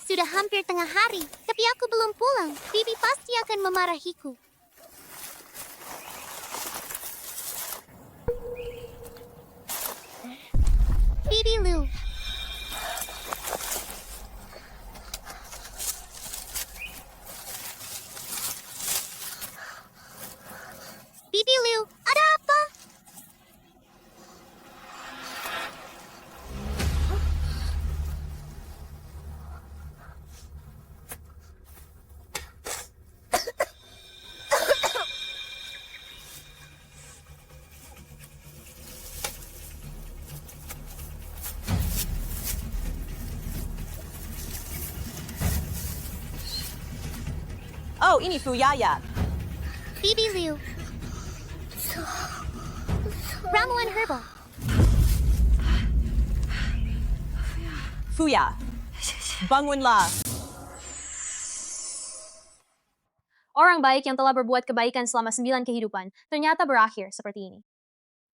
Sudah hampir tengah hari, tapi aku belum pulang. Bibi pasti akan memarahiku. Bibi Lu. Bibi Lu, ada apa? Oh, ini Fuyaya. Bibi Liu. Ramuan herbal. Fuya. Bangunlah. Orang baik yang telah berbuat kebaikan selama 9 kehidupan ternyata berakhir seperti ini.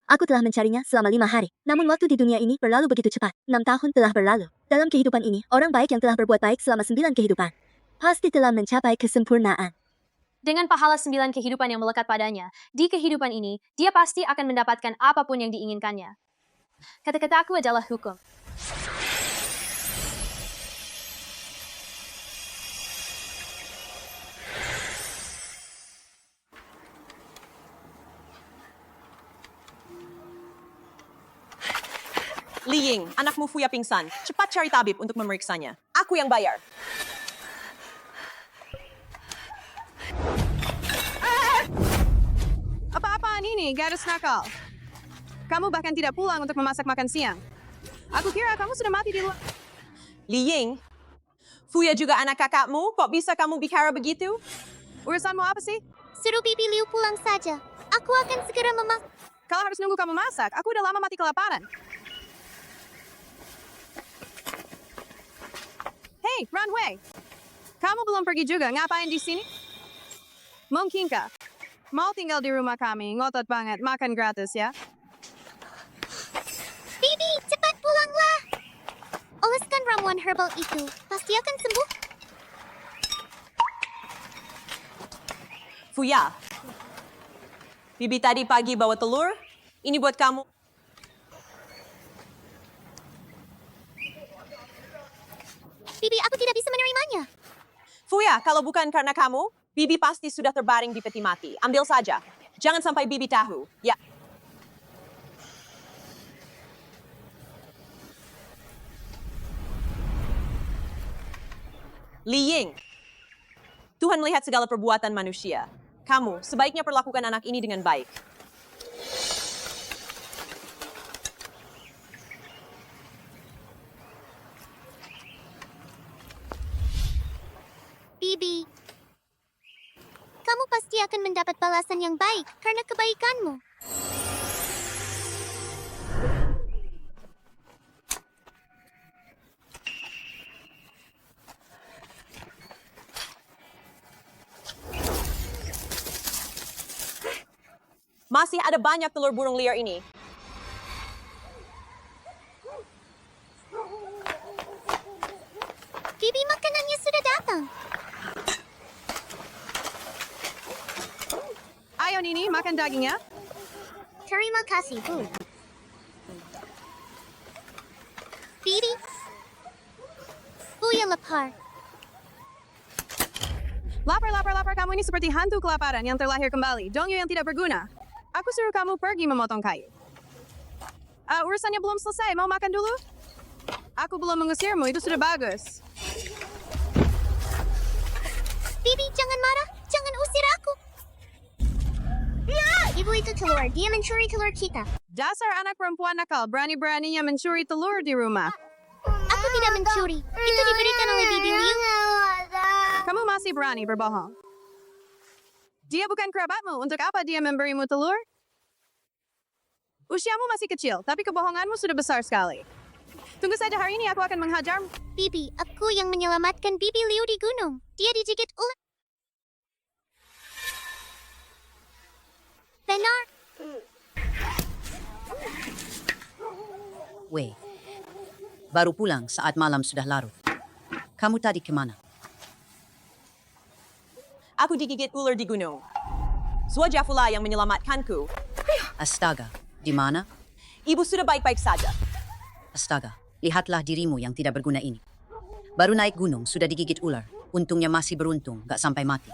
Aku telah mencarinya selama 5 hari. Namun waktu di dunia ini berlalu begitu cepat. 6 tahun telah berlalu. Dalam kehidupan ini, orang baik yang telah berbuat baik selama 9 kehidupan pasti telah mencapai kesempurnaan. Dengan pahala 9 kehidupan yang melekat padanya, di kehidupan ini, dia pasti akan mendapatkan apapun yang diinginkannya. Kata-kataku adalah hukum. Li Ying, anakmu Fuya pingsan. Cepat cari tabib untuk memeriksanya. Aku yang bayar. Apa-apaan ini, gadis nakal? Kamu bahkan tidak pulang untuk memasak makan siang. Aku kira kamu sudah mati di luar. Li Ying, Fuya juga anak kakakmu? Kok bisa kamu bicara begitu? Urusanmu apa sih? Suruh Bibi Liu pulang saja. Aku akan segera memasak. Kalau harus nunggu kamu masak, aku udah lama mati kelaparan. Hei, Runway! Kamu belum pergi juga, ngapain di sini? Mungkinkah? Mau tinggal di rumah kami, ngotot banget, makan gratis ya? Bibi, cepat pulanglah. Oleskan ramuan herbal itu. Pasti akan sembuh. Fuya. Bibi tadi pagi bawa telur. Ini buat kamu. Bibi, aku tidak bisa menerimanya. Fuya, kalau bukan karena kamu, Bibi pasti sudah terbaring di peti mati. Ambil saja. Jangan sampai Bibi tahu. Ya. Li Ying. Tuhan melihat segala perbuatan manusia. Kamu sebaiknya perlakukan anak ini dengan baik. Bibi, kamu pasti akan mendapat balasan yang baik karena kebaikanmu. Masih ada banyak telur burung liar ini. Bibi, makanannya sudah datang. Ayo Nini, makan dagingnya. Terima kasih, Bu. Bibi, Fuya lapar. Lapar, kamu ini seperti hantu kelaparan yang terlahir kembali. Dongyu yang tidak berguna. Aku suruh kamu pergi memotong kayu. Urusannya belum selesai, mau makan dulu? Aku belum mengusirmu, itu sudah bagus. Bibi, jangan marah. Jangan usir aku. Ya, ibu itu keluar. Dia mencuri telur kita. Dasar anak perempuan nakal, berani-beraninya mencuri telur di rumah. Aku tidak mencuri. Itu diberikan oleh Bibi Liu. Kamu masih berani berbohong. Dia bukan kerabatmu, untuk apa dia memberimu telur? Usiamu masih kecil, tapi kebohonganmu sudah besar sekali. Tunggu saja, hari ini aku akan menghajarmu. Bibi, aku yang menyelamatkan Bibi Liu di gunung. Dia digigit ular. Benar. Wei, baru pulang saat malam sudah larut. Kamu tadi kemana? Aku digigit ular di gunung. Suaja pula yang menyelamatkanku. Astaga, di mana? Ibu sudah baik-baik saja. Astaga, lihatlah dirimu yang tidak berguna ini. Baru naik gunung, sudah digigit ular. Untungnya masih beruntung, gak sampai mati.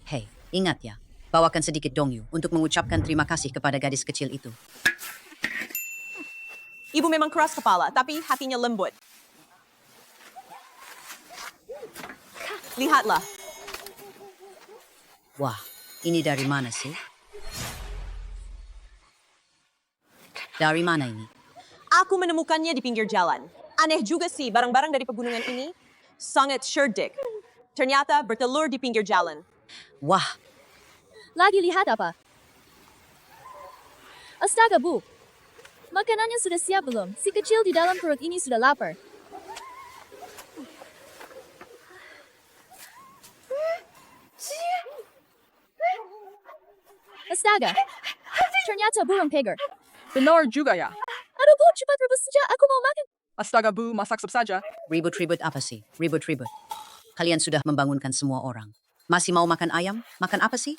Hei, ingat ya, bawakan sedikit dongyu untuk mengucapkan terima kasih kepada gadis kecil itu. Ibu memang keras kepala, tapi hatinya lembut. Lihatlah, Wah, ini dari mana sih? Dari mana ini? aku menemukannya di pinggir jalan. Aneh juga sih, barang-barang dari pegunungan ini sangat cerdik. Ternyata bertelur di pinggir jalan. Wah, Lagi lihat apa? Astaga, Bu. Makanannya sudah siap belum? Si kecil di dalam perut ini sudah lapar. Astaga. Ternyata burung pegar. Benar juga ya. Aduh, Bu, cepat rebus saja. Aku mau makan. Astaga Bu, masak sup saja. ribut-ribut apa sih? Ribut-ribut. Kalian sudah membangunkan semua orang. Masih mau makan ayam? Makan apa sih?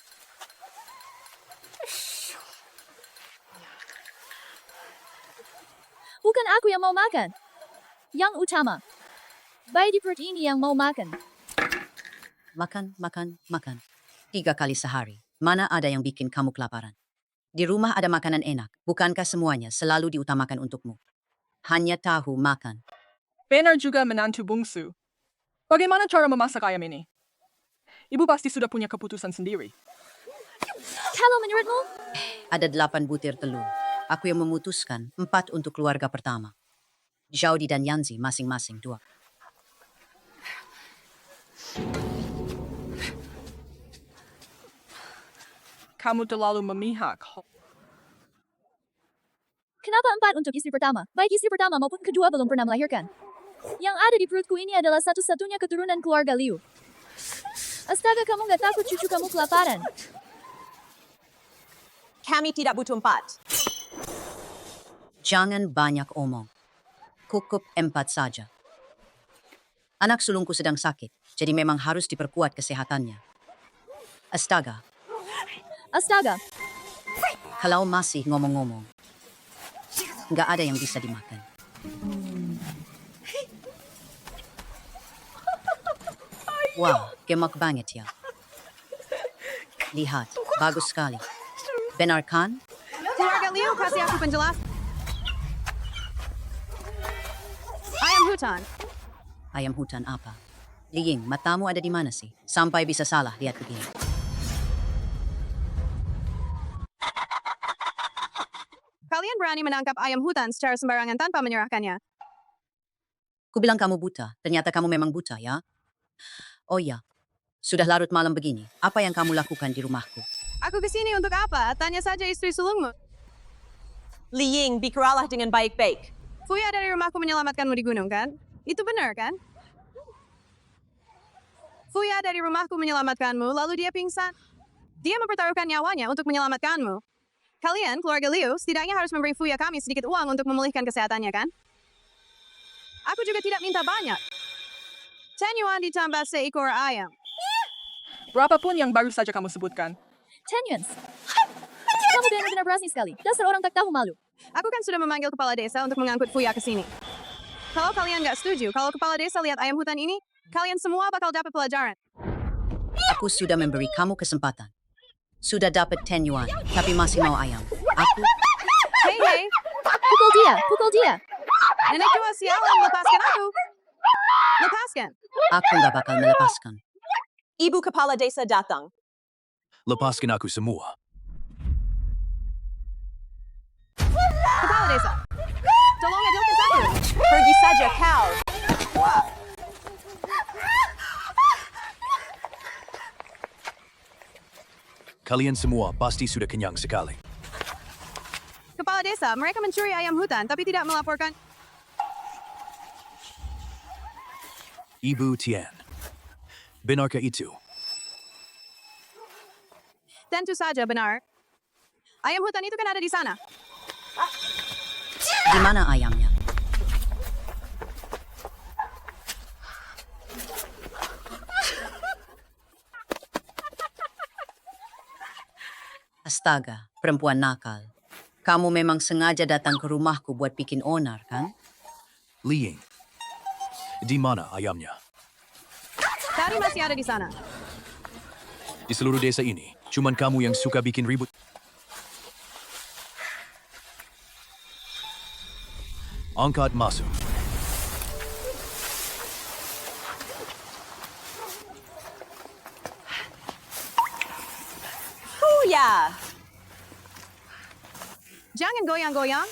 Bukan aku yang mau makan. Yang utama. Bayi di perut ini yang mau makan. Makan, makan, makan. 3 kali sehari. Mana ada yang bikin kamu kelaparan? Di rumah ada makanan enak. Bukankah semuanya selalu diutamakan untukmu? Hanya tahu makan. Benar juga menantu bungsu. Bagaimana cara memasak ayam ini? Ibu pasti sudah punya keputusan sendiri. Kalau menurutmu, Ada 8 butir telur. Aku yang memutuskan 4 untuk keluarga pertama. Zhaodi dan Yanzi masing-masing 2. Kamu terlalu memihak. kenapa 4 untuk istri pertama? Baik istri pertama maupun kedua belum pernah melahirkan. Yang ada di perutku ini adalah satu-satunya keturunan keluarga Liu. Astaga, kamu gak takut cucu kamu kelaparan? Kami tidak butuh 4. Jangan banyak omong. Cukup 4 saja. Anak sulungku sedang sakit, jadi memang harus diperkuat kesehatannya. Astaga, Astaga, kalau masih ngomong-ngomong, nggak ada yang bisa dimakan. Wow, gemak banget ya. Lihat, bagus sekali. Benar kan? Keluarga Liu, kasih aku penjelasan. Ayam hutan. Ayam hutan apa? Liying, matamu ada di mana sih? Sampai bisa salah lihat begini. Kalian berani menangkap ayam hutan secara sembarangan tanpa menyerahkannya. Kubilang kamu buta, ternyata kamu memang buta ya? Oh ya, sudah larut malam begini. Apa yang kamu lakukan di rumahku? Aku kesini untuk apa? Tanya saja istri sulungmu. Liying, bicaralah dengan baik-baik. Fuya dari rumahku menyelamatkanmu di gunung, kan? Itu benar, kan? Fuya dari rumahku menyelamatkanmu, lalu dia pingsan. Dia mempertaruhkan nyawanya untuk menyelamatkanmu. Kalian, keluarga Liu, setidaknya harus memberi Fuya kami sedikit uang untuk memulihkan kesehatannya, kan? Aku juga tidak minta banyak. 10 yuan ditambah seekor ayam. Berapapun yang baru saja kamu sebutkan. 10 yuan. Kamu benar-benar berani sekali. Dasar orang tak tahu malu. Aku kan sudah memanggil kepala desa untuk mengangkut Fuya ke sini. Kalau kalian nggak setuju, kalau kepala desa lihat ayam hutan ini, kalian semua bakal dapat pelajaran. Aku sudah memberi kamu kesempatan. Sudah dapat 10 yuan, tapi masih mau ayam. Aku, Hei, hei, Pukul dia, pukul dia. nenek tua sialan, lepaskan aku. Lepaskan. aku nggak bakal melepaskan. Ibu kepala desa datang. Lepaskan aku semua. Kepala desa. Tolong adilkan aku. Pergi saja kau. Kalian semua pasti sudah kenyang sekali. Kepala desa, mereka mencuri ayam hutan tapi tidak melaporkan. Ibu Tian. Benarkah itu? Tentu saja benar. Ayam hutan itu kan ada di sana. Di mana ayamnya? Astaga, perempuan nakal. Kamu memang sengaja datang ke rumahku buat bikin onar, kan? Li Ying. Di mana ayamnya? Tadi masih ada di sana. Di seluruh desa ini, cuman kamu yang suka bikin ribut. Angkat masuk. Fuya! Jangan goyang-goyang.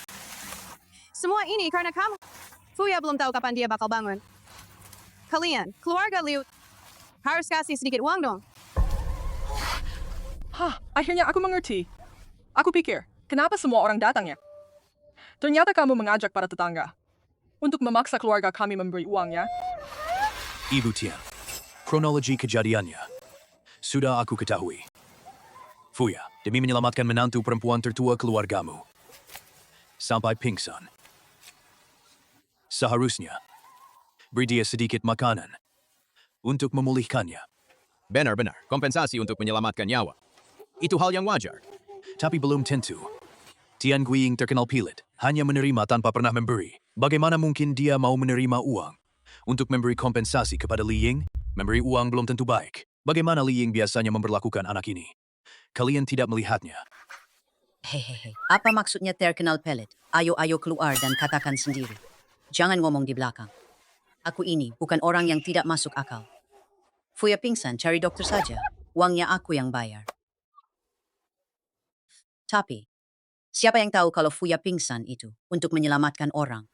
Semua ini karena kamu. Fuya belum tahu kapan dia bakal bangun. Kalian, keluarga Liu, harus kasih sedikit uang dong. Hah, akhirnya aku mengerti. Aku pikir, kenapa semua orang datang ya? Ternyata kamu mengajak para tetangga untuk memaksa keluarga kami memberi uang ya? Ibu Tian. Kronologi kejadiannya sudah aku ketahui. Fuya, demi menyelamatkan menantu perempuan tertua keluargamu sampai pingsan. Seharusnya beri dia sedikit makanan untuk memulihkannya. Benar-benar, kompensasi untuk menyelamatkan nyawa. Itu hal yang wajar. Tapi belum tentu. Tian Guiying terkenal pilit, hanya menerima tanpa pernah memberi. Bagaimana mungkin dia mau menerima uang untuk memberi kompensasi kepada Li Ying? Memberi uang belum tentu baik. Bagaimana Li Ying biasanya memperlakukan anak ini? Kalian tidak melihatnya. Hehehe, apa maksudnya terkenal pelit? Ayo keluar dan katakan sendiri. Jangan ngomong di belakang. Aku ini bukan orang yang tidak masuk akal. Fuya pingsan, cari dokter saja. Uangnya aku yang bayar. Tapi, siapa yang tahu kalau Fuya pingsan itu untuk menyelamatkan orang?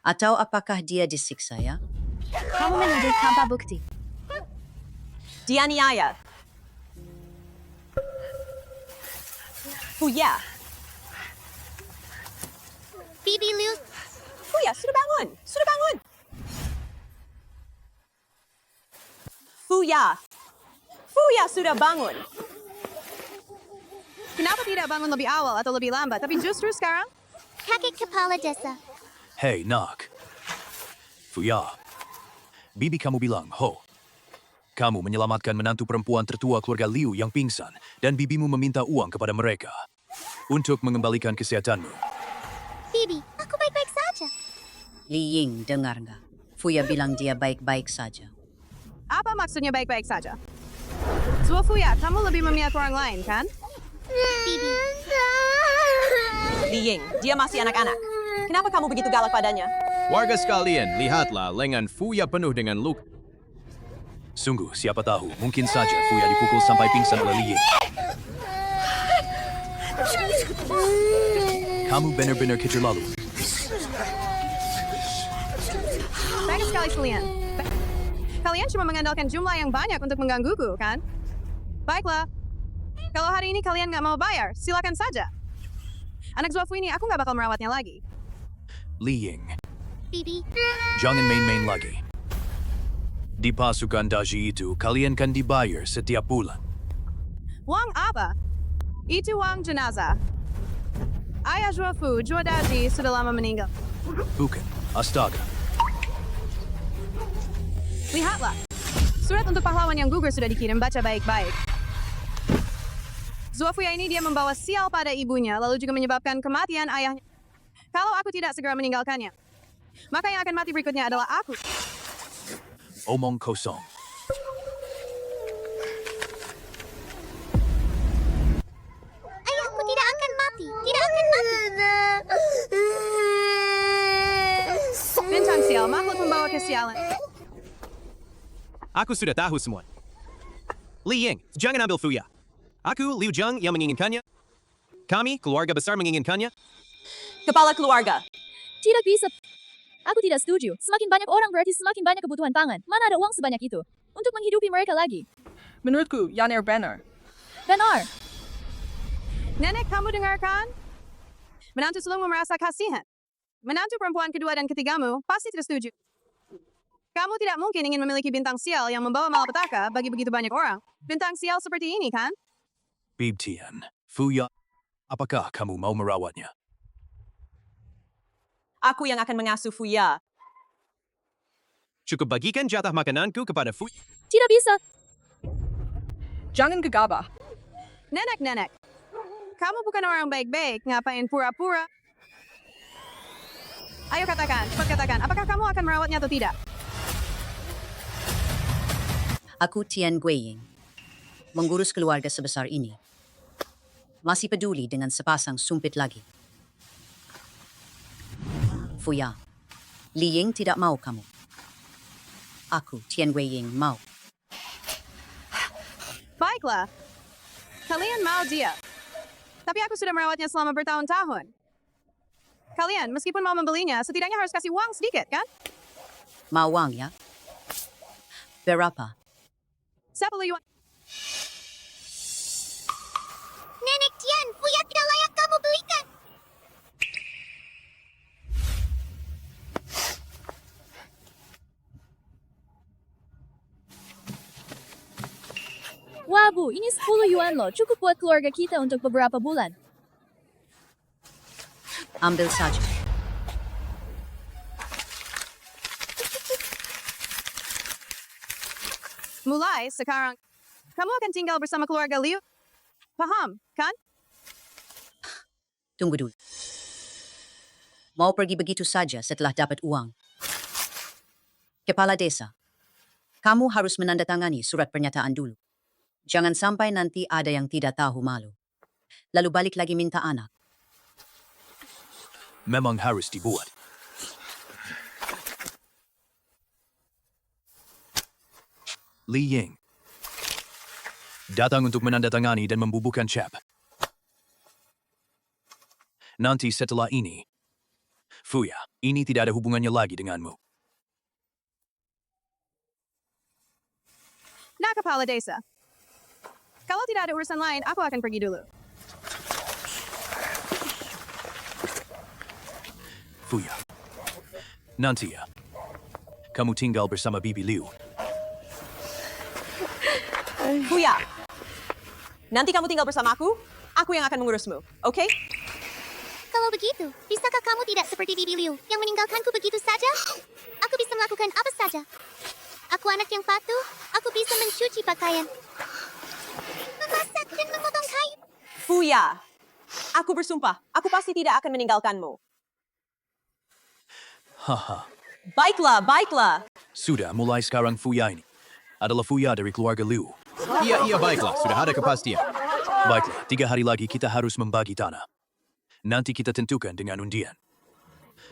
Atau apakah dia disiksa ya? Kamu menuduh tanpa bukti. Dianiaya. Fuya! Bibi Liu, Fuya, sudah bangun! Sudah bangun! Fuya! Fuya sudah bangun! Kenapa tidak bangun lebih awal atau lebih lambat, tapi justru sekarang? kakek kepala desa. Hey, nak. Fuya. Bibi kamu bilang, Ho. Kamu menyelamatkan menantu perempuan tertua keluarga Liu yang pingsan dan bibimu meminta uang kepada mereka untuk mengembalikan kesehatanmu. Bibi, aku baik-baik saja. Li Ying, dengar nggak? Fuya bilang dia baik-baik saja. Apa maksudnya baik-baik saja? Zua Fuya, kamu lebih memihak orang lain, kan? Bibi, Li Ying, dia masih anak-anak. Kenapa kamu begitu galak padanya? Warga sekalian, lihatlah lengan Fuya penuh dengan luka. Sungguh, siapa tahu, mungkin saja Fuya dipukul sampai pingsan oleh Li Ying. Kamu benar-benar keterlaluan. Baik sekali kalian. Kalian cuma mengandalkan jumlah yang banyak untuk menggangguku, kan? Baiklah. Kalau hari ini kalian nggak mau bayar, silakan saja. Anak Zuafu ini aku nggak bakal merawatnya lagi. Li Ying, Bibi, jangan main-main lagi. Di pasukan Daji itu, kalian kan dibayar setiap bulan. Uang apa? Itu uang jenazah. Ayah Zuafu, Jua Daji, sudah lama meninggal. Bukan, astaga. Lihatlah. Surat untuk pahlawan yang gugur sudah dikirim, baca baik-baik. Zuafuya ini dia membawa sial pada ibunya, lalu juga menyebabkan kematian ayahnya. Kalau aku tidak segera meninggalkannya, maka yang akan mati berikutnya adalah aku. Omong kosong. ayahku tidak akan mati. Tidak akan mati. Bintang sial, makhluk membawa kesialan. Aku sudah tahu semua. Li Ying, jangan ambil Fuya. Aku, Liu Zheng, yang menginginkannya. Kami, keluarga besar menginginkannya. Kepala keluarga. Tidak bisa. Aku tidak setuju. Semakin banyak orang berarti semakin banyak kebutuhan pangan. Mana ada uang sebanyak itu untuk menghidupi mereka lagi? Menurutku, Yaner benar. Benar. Nenek, kamu dengarkan? Menantu sulungmu merasa kasihan. Menantu perempuan kedua dan ketigamu pasti tidak setuju. Kamu tidak mungkin ingin memiliki bintang sial yang membawa malapetaka bagi begitu banyak orang. Bintang sial seperti ini, kan? Bib Tian, Fuya, apakah kamu mau merawatnya? Aku yang akan mengasuh Fuya. Cukup bagikan jatah makananku kepada Fuya. Tidak bisa. Jangan gegabah. Nenek-nenek, kamu bukan orang baik-baik, ngapain pura-pura? Ayo katakan, cepat katakan, apakah kamu akan merawatnya atau tidak? Aku Tian Guiying. Mengurus keluarga sebesar ini. Masih peduli dengan sepasang sumpit lagi. Fuya, Li Ying tidak mau kamu. Aku, Tian Guiying, mau. Baiklah, kalian mau dia. Tapi aku sudah merawatnya selama bertahun-tahun. Kalian, meskipun mau membelinya, setidaknya harus kasih uang sedikit, kan? Mau uang ya? Berapa? 10 yuan. Nenek Tian, Fuya tidak layak kamu belikan. Wah Bu, ini 10 yuan loh, cukup buat keluarga kita untuk beberapa bulan. Ambil saja. Mulai sekarang, kamu akan tinggal bersama keluarga Liu. Paham, kan? Tunggu dulu. Mau pergi begitu saja setelah dapat uang. Kepala desa, kamu harus menandatangani surat pernyataan dulu. Jangan sampai nanti ada yang tidak tahu malu. Lalu balik lagi minta anak. Memang harus dibuat. Li Ying. Datang untuk menandatangani dan membubuhkan cep. Nanti setelah ini, Fuya, ini tidak ada hubungannya lagi denganmu. Nah, kepala desa. Kalau tidak ada urusan lain, aku akan pergi dulu. Fuya. Nanti ya, kamu tinggal bersama Bibi Liu. Fuya, nanti kamu tinggal bersama aku yang akan mengurusmu, oke? Kalau begitu, bisakah kamu tidak seperti Bibi Liu yang meninggalkanku begitu saja? Aku bisa melakukan apa saja. Aku anak yang patuh, aku bisa mencuci pakaian, memasak dan memotong kayu. Fuya, aku bersumpah, aku pasti tidak akan meninggalkanmu. Haha. Baiklah, baiklah. Sudah, mulai sekarang Fuya ini adalah Fuya dari keluarga Liu. Iya, baiklah. Sudah ada kepastian. Baiklah, 3 hari lagi kita harus membagi tanah. Nanti kita tentukan dengan undian.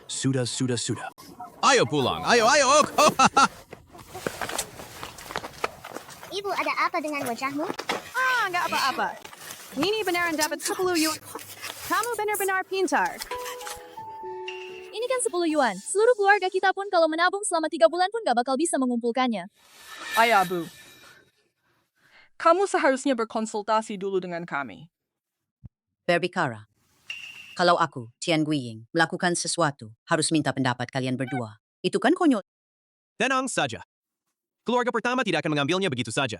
Sudah. Ayo pulang. Ayo. Ibu, ada apa dengan wajahmu? Nggak apa-apa. Nini beneran dapat 10 yuan. Kamu benar-benar pintar. Ini kan 10 yuan. Seluruh keluarga kita pun kalau menabung selama 3 bulan pun gak bakal bisa mengumpulkannya. Ayah Bu. Kamu seharusnya berkonsultasi dulu dengan kami. Berbicara. Kalau aku, Tian Guiying, melakukan sesuatu, harus minta pendapat kalian berdua. Itu kan konyol. Tenang saja. Keluarga pertama tidak akan mengambilnya begitu saja.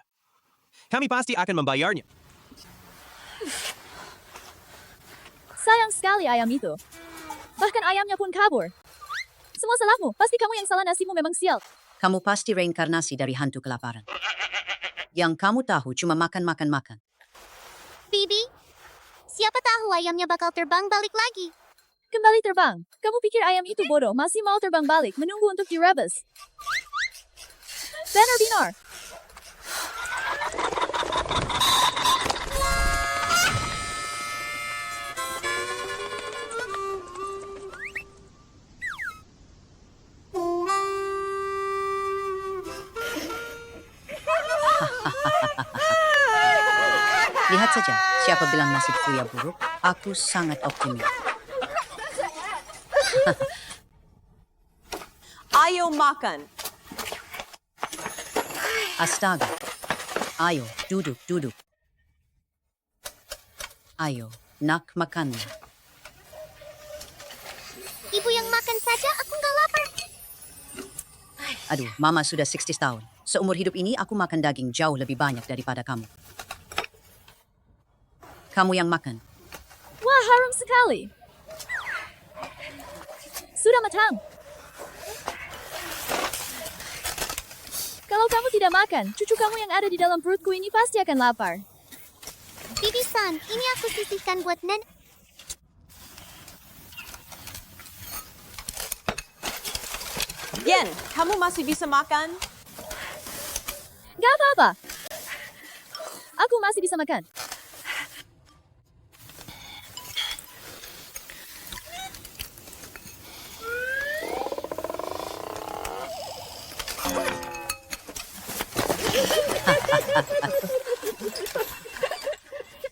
Kami pasti akan membayarnya. Sayang sekali ayam itu. Bahkan ayamnya pun kabur. Semua salahmu. Pasti kamu yang salah, nasimu memang sial. Kamu pasti reinkarnasi dari hantu kelaparan. Yang kamu tahu cuma makan. Bibi, siapa tahu ayamnya bakal terbang balik lagi. Kembali terbang. Kamu pikir ayam itu bodoh, masih mau terbang balik, menunggu untuk direbus. Benar Binar. Lihat saja, siapa bilang nasib Fuya buruk? Aku sangat optimis. Ayo makan. Astaga. Ayo, duduk. Ayo, nak makannya. Ibu yang makan saja, aku nggak lapar. Aduh, mama sudah 60 tahun. Seumur hidup ini aku makan daging jauh lebih banyak daripada kamu. Kamu yang makan. Wah, harum sekali. Sudah matang. Kalau kamu tidak makan, cucu kamu yang ada di dalam perutku ini pasti akan lapar. Bibi San, ini aku sisihkan buat Nen. Yen, kamu masih bisa makan? Gak apa-apa. Aku masih bisa makan.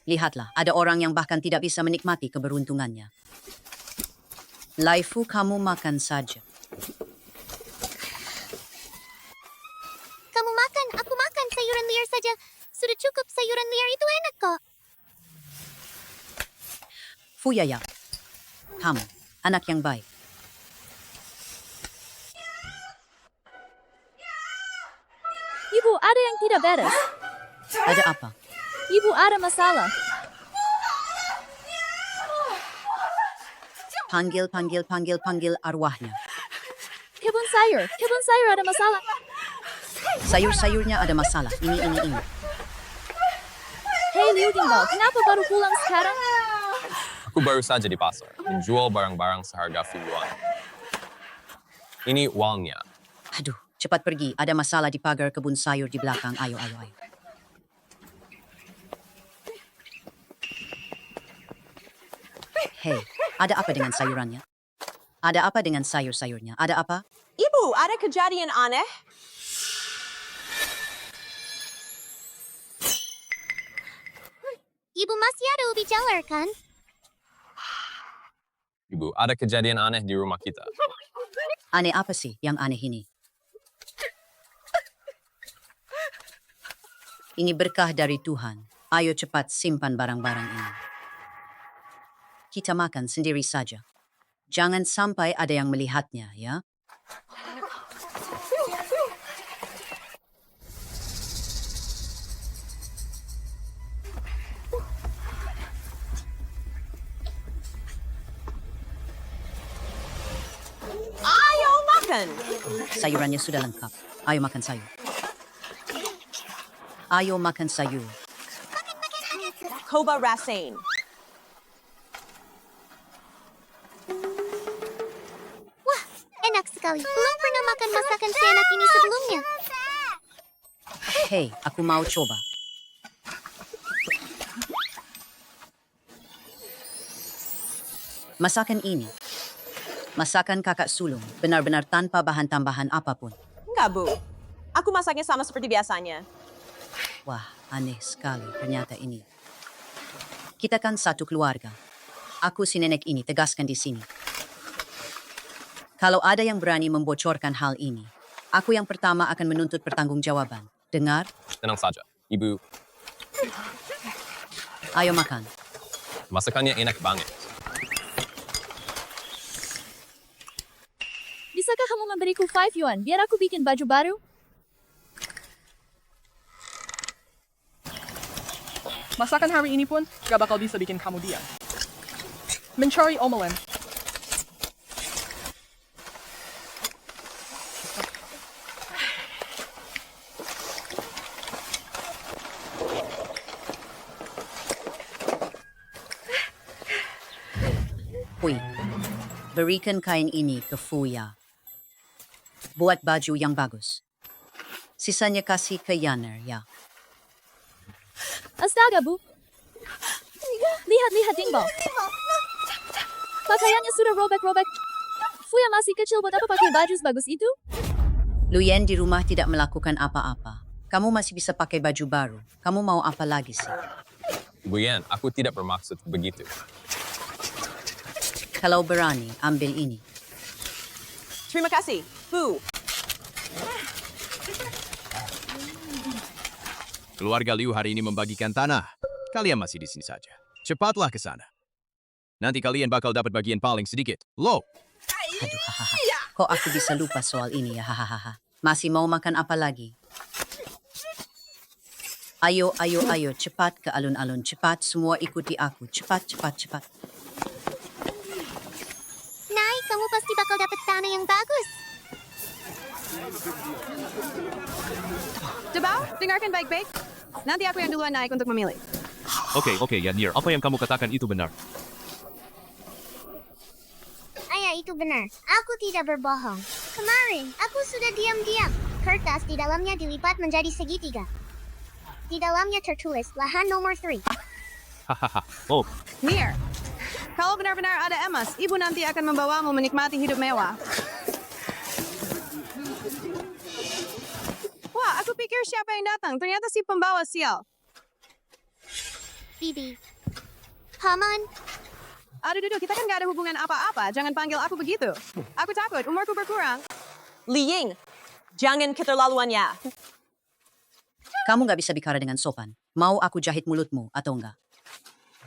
Lihatlah, ada orang yang bahkan tidak bisa menikmati keberuntungannya. Laifu, kamu makan saja. Kamu makan, aku makan sayuran liar saja. Sudah cukup, sayuran liar itu enak kok. Fuyaya, kamu, anak yang baik. Ibu, ada yang tidak beres. Ada apa? Ibu, ada masalah. Panggil arwahnya. Kebun sayur ada masalah. Sayur-sayurnya ada masalah. Ini. Hei Liu Dingbao, kenapa baru pulang sekarang? Aku baru saja di pasar, menjual barang-barang seharga ribuan. Ini uangnya. Aduh, cepat pergi. Ada masalah di pagar kebun sayur di belakang. Ayo. Hei, ada apa dengan sayurannya? Ada apa dengan sayur-sayurnya? Ada apa? Ibu, ada kejadian aneh? Ibu masih ada ubi jalar kan? Ibu, ada kejadian aneh di rumah kita. Aneh apa sih yang aneh ini? Ini berkah dari Tuhan. Ayo cepat simpan barang-barang ini. Kita makan sendiri saja. Jangan sampai ada yang melihatnya, ya? Ayaw makan! Sayurannya sudah lengkap. Ayo makan sayur. Ayo makan sayur. Koba Rasain. Wah, enak sekali. Belum pernah makan masakan seenak ini sebelumnya. Hei, aku mau coba. Masakan ini. Masakan kakak sulung. Benar-benar tanpa bahan tambahan apapun. Enggak, Bu. Aku masaknya sama seperti biasanya. Wah, aneh sekali ternyata ini. Kita kan satu keluarga. Aku si nenek ini tegaskan di sini. Kalau ada yang berani membocorkan hal ini, aku yang pertama akan menuntut pertanggungjawaban. Dengar? Tenang saja, Ibu. Ayo makan. Masakannya enak banget. Bisakah kamu memberiku 5 yuan biar aku bikin baju baru? Masakan hari ini pun gak bakal bisa bikin kamu diam. Mencari omelan. Uy, berikan kain ini ke Fuya. Buat baju yang bagus. Sisanya kasih ke Yaner, ya. Astaga, Bu. Lihat, Dingbao. Pakaiannya sudah robek-robek. Fuya masih kecil, buat apa pakai baju sebagus itu? Luyen di rumah tidak melakukan apa-apa. Kamu masih bisa pakai baju baru. Kamu mau apa lagi sih? Ibu Yan, aku tidak bermaksud begitu. Kalau berani, ambil ini. Terima kasih, Bu. Keluarga Liu hari ini membagikan tanah. Kalian masih di sini saja. Cepatlah ke sana. Nanti kalian bakal dapat bagian paling sedikit. Lo, Aduh, hahaha. Kok aku bisa lupa soal ini ya, hahaha. Masih mau makan apa lagi? Ayo, cepat ke alun-alun. Cepat, semua ikuti aku. Cepat. Nay, kamu pasti bakal dapat tanah yang bagus. Debao, dengarkan baik-baik. Nanti aku yang duluan naik untuk memilih. Oke, Yanir. Apa yang kamu katakan itu benar. Ayah, itu benar. Aku tidak berbohong. Kemarin, aku sudah diam-diam. Kertas di dalamnya dilipat menjadi segitiga. Di dalamnya tertulis lahan nomor 3. Hahaha. Oh, Nier, kalau benar-benar ada emas, ibu nanti akan membawamu menikmati hidup mewah. Wah, aku pikir siapa yang datang. Ternyata si pembawa sial. Bibi. Paman, Aduh, duduk, kita kan gak ada hubungan apa-apa. Jangan panggil aku begitu. Aku takut, umurku berkurang. Li Ying, jangan keterlaluannya. Kamu nggak bisa bicara dengan sopan. Mau aku jahit mulutmu atau enggak?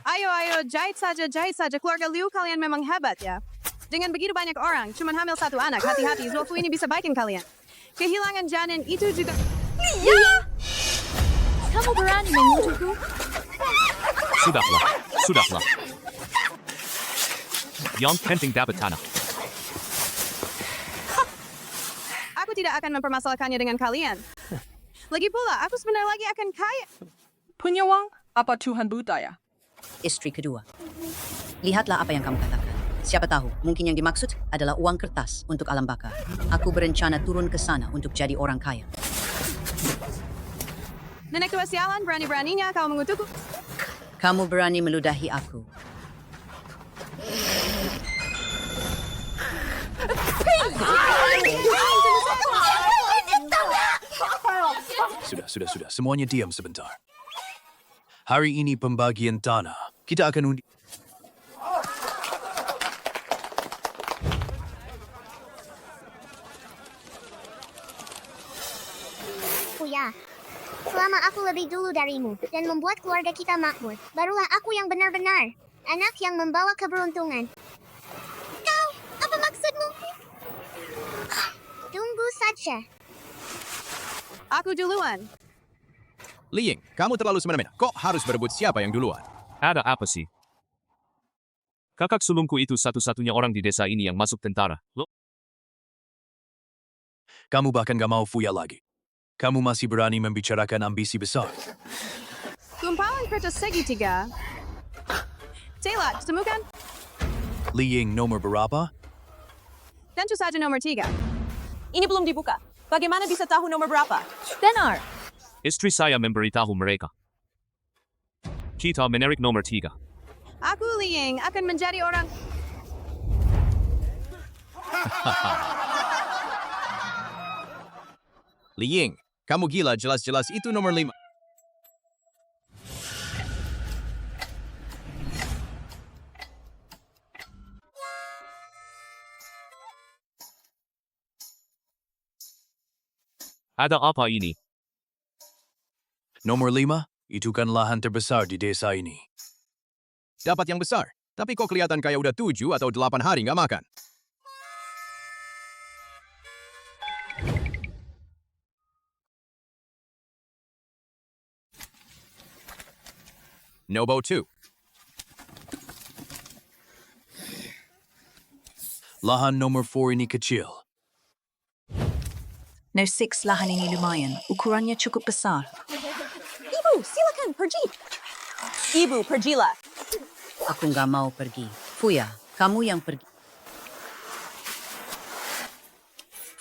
Ayo, jahit saja. Keluarga Liu kalian memang hebat ya. Dengan begitu banyak orang, cuman hamil 1 anak. Hati-hati, Zulfu ini bisa baikin kalian. Kehilangan janin itu juga... Kamu berani mengutukku? Sudahlah. Yang penting dapat tanah. Aku tidak akan mempermasalahkannya dengan kalian. Lagi pula, aku sebentar lagi akan kaya. Punya uang? Apa Tuhan buta ya? Istri kedua. Lihatlah apa yang kamu katakan. Siapa tahu, mungkin yang dimaksud adalah uang kertas untuk alam baka. Aku berencana turun ke sana untuk jadi orang kaya. Nenek tua sialan, berani-beraninya kau mengutukku. Kamu berani meludahi aku. Sudah. Semuanya diam sebentar. Hari ini pembagian tanah. Kita akan undi... Kuya. Selama aku lebih dulu darimu dan membuat keluarga kita makmur, barulah aku yang benar-benar anak yang membawa keberuntungan. Kau, apa maksudmu? Tunggu saja. Aku duluan. Li Ying, kamu terlalu semena-mena. Kok harus berebut siapa yang duluan? Ada apa sih? Kakak sulungku itu satu-satunya orang di desa ini yang masuk tentara. Lo? Kamu bahkan gak mau Fuya lagi. Kamu masih berani membicarakan ambisi besar. Gumpalan kertas segitiga. Telat, temukan. Li Ying nomor berapa? Tentu saja nomor 3. Ini belum dibuka. Bagaimana bisa tahu nomor berapa? Benar. Istri saya memberitahu mereka. Kita menarik nomor 3. Aku, Li Ying, akan menjadi orang... Li Ying, kamu gila, jelas-jelas itu nomor 5. Ada apa ini? Nomor 5, itu kan lahan terbesar di desa ini. Dapat yang besar. Tapi kok kelihatan kayak udah 7 atau 8 hari nggak makan. Nobo 2. Lahan nomor 4 ini kecil. No 6 lahan ini lumayan. Ukurannya cukup besar. Ibu, silakan pergi. Ibu, pergilah. Aku nggak mau pergi. Fuya, kamu yang pergi.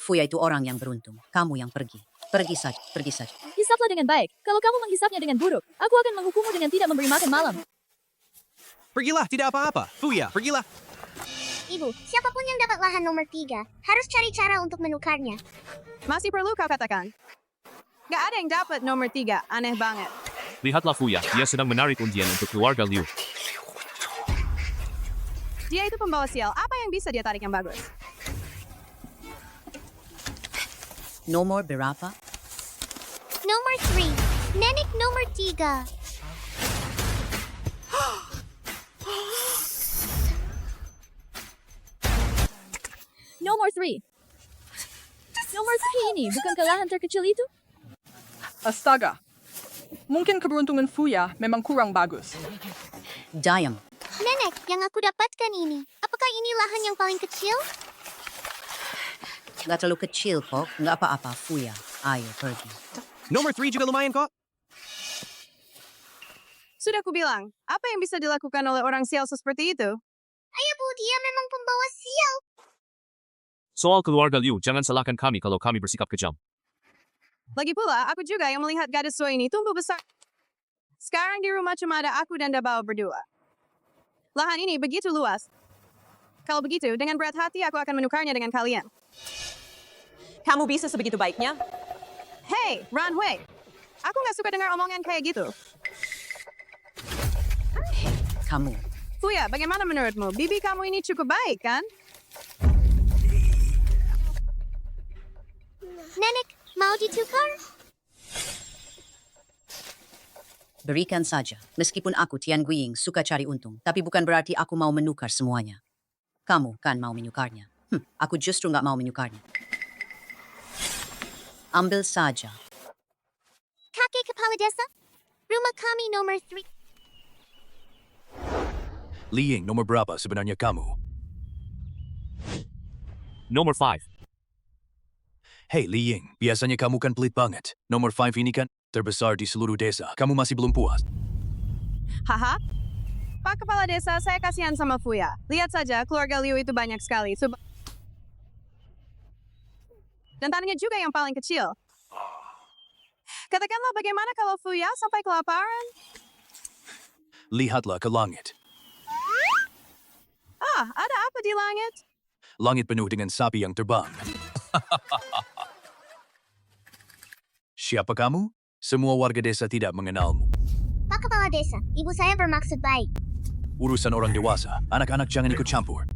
Fuya itu orang yang beruntung. Kamu yang pergi. Pergi saja. Hisaplah dengan baik. Kalau kamu menghisapnya dengan buruk, aku akan menghukummu dengan tidak memberi makan malam. Pergilah, tidak apa-apa. Fuya, pergilah. Ibu, siapapun yang dapat lahan nomor 3, harus cari cara untuk menukarnya. Masih perlu kau katakan? Gak ada yang dapat nomor 3, aneh banget. Lihatlah Fuya, dia sedang menarik undian untuk keluarga Liu. Dia itu pembawa sial, apa yang bisa dia tarik yang bagus? Nomor berapa? Nomor 3. Nenek nomor 3. Nomor 3. Nomor 3 ini bukan lahan terkecil itu? Astaga. Mungkin keberuntungan Fuya memang kurang bagus. Diam. Nenek, yang aku dapatkan ini, apakah ini lahan yang paling kecil? Nggak terlalu kecil kok. Nggak apa-apa, Fuya. Ayo, pergi. Nomor 3 juga lumayan kok. Sudah kubilang, apa yang bisa dilakukan oleh orang sial seperti itu? Ayah Bu, dia memang pembawa sial. Soal keluarga Liu, jangan salahkan kami kalau kami bersikap kejam. Lagi pula, aku juga yang melihat gadis tua ini tumbuh besar. Sekarang di rumah cuma ada aku dan Dabao berdua. Lahan ini begitu luas. Kalau begitu, dengan berat hati aku akan menukarnya dengan kalian. Kamu bisa sebegitu baiknya? Hey, Runway! Aku nggak suka dengar omongan kayak gitu. Kamu, Fuya, bagaimana menurutmu? Bibi kamu ini cukup baik, kan? Nenek, mau ditukar? berikan saja. Meskipun aku Tian Guiying suka cari untung, tapi bukan berarti aku mau menukar semuanya. Kamu kan mau menukarnya. Aku justru nggak mau menukarnya. Ambil saja. Kakek kepala desa? Rumah kami nomor 3. Liying, nomor berapa sebenarnya kamu? Nomor 5. Hey Liying, biasanya kamu kan pelit banget. Nomor 5 ini kan terbesar di seluruh desa. Kamu masih belum puas? Haha. Pak Kepala Desa, saya kasihan sama Fuya. Lihat saja, keluarga Liu itu banyak sekali. Dan tanahnya juga yang paling kecil. Katakanlah bagaimana kalau Fuya sampai kelaparan? Lihatlah ke langit. Ah, ada apa di langit? Langit penuh dengan sapi yang terbang. Siapa kamu? Semua warga desa tidak mengenalmu. Pak Kepala Desa, ibu saya bermaksud baik. Urusan orang dewasa, anak-anak jangan ikut campur.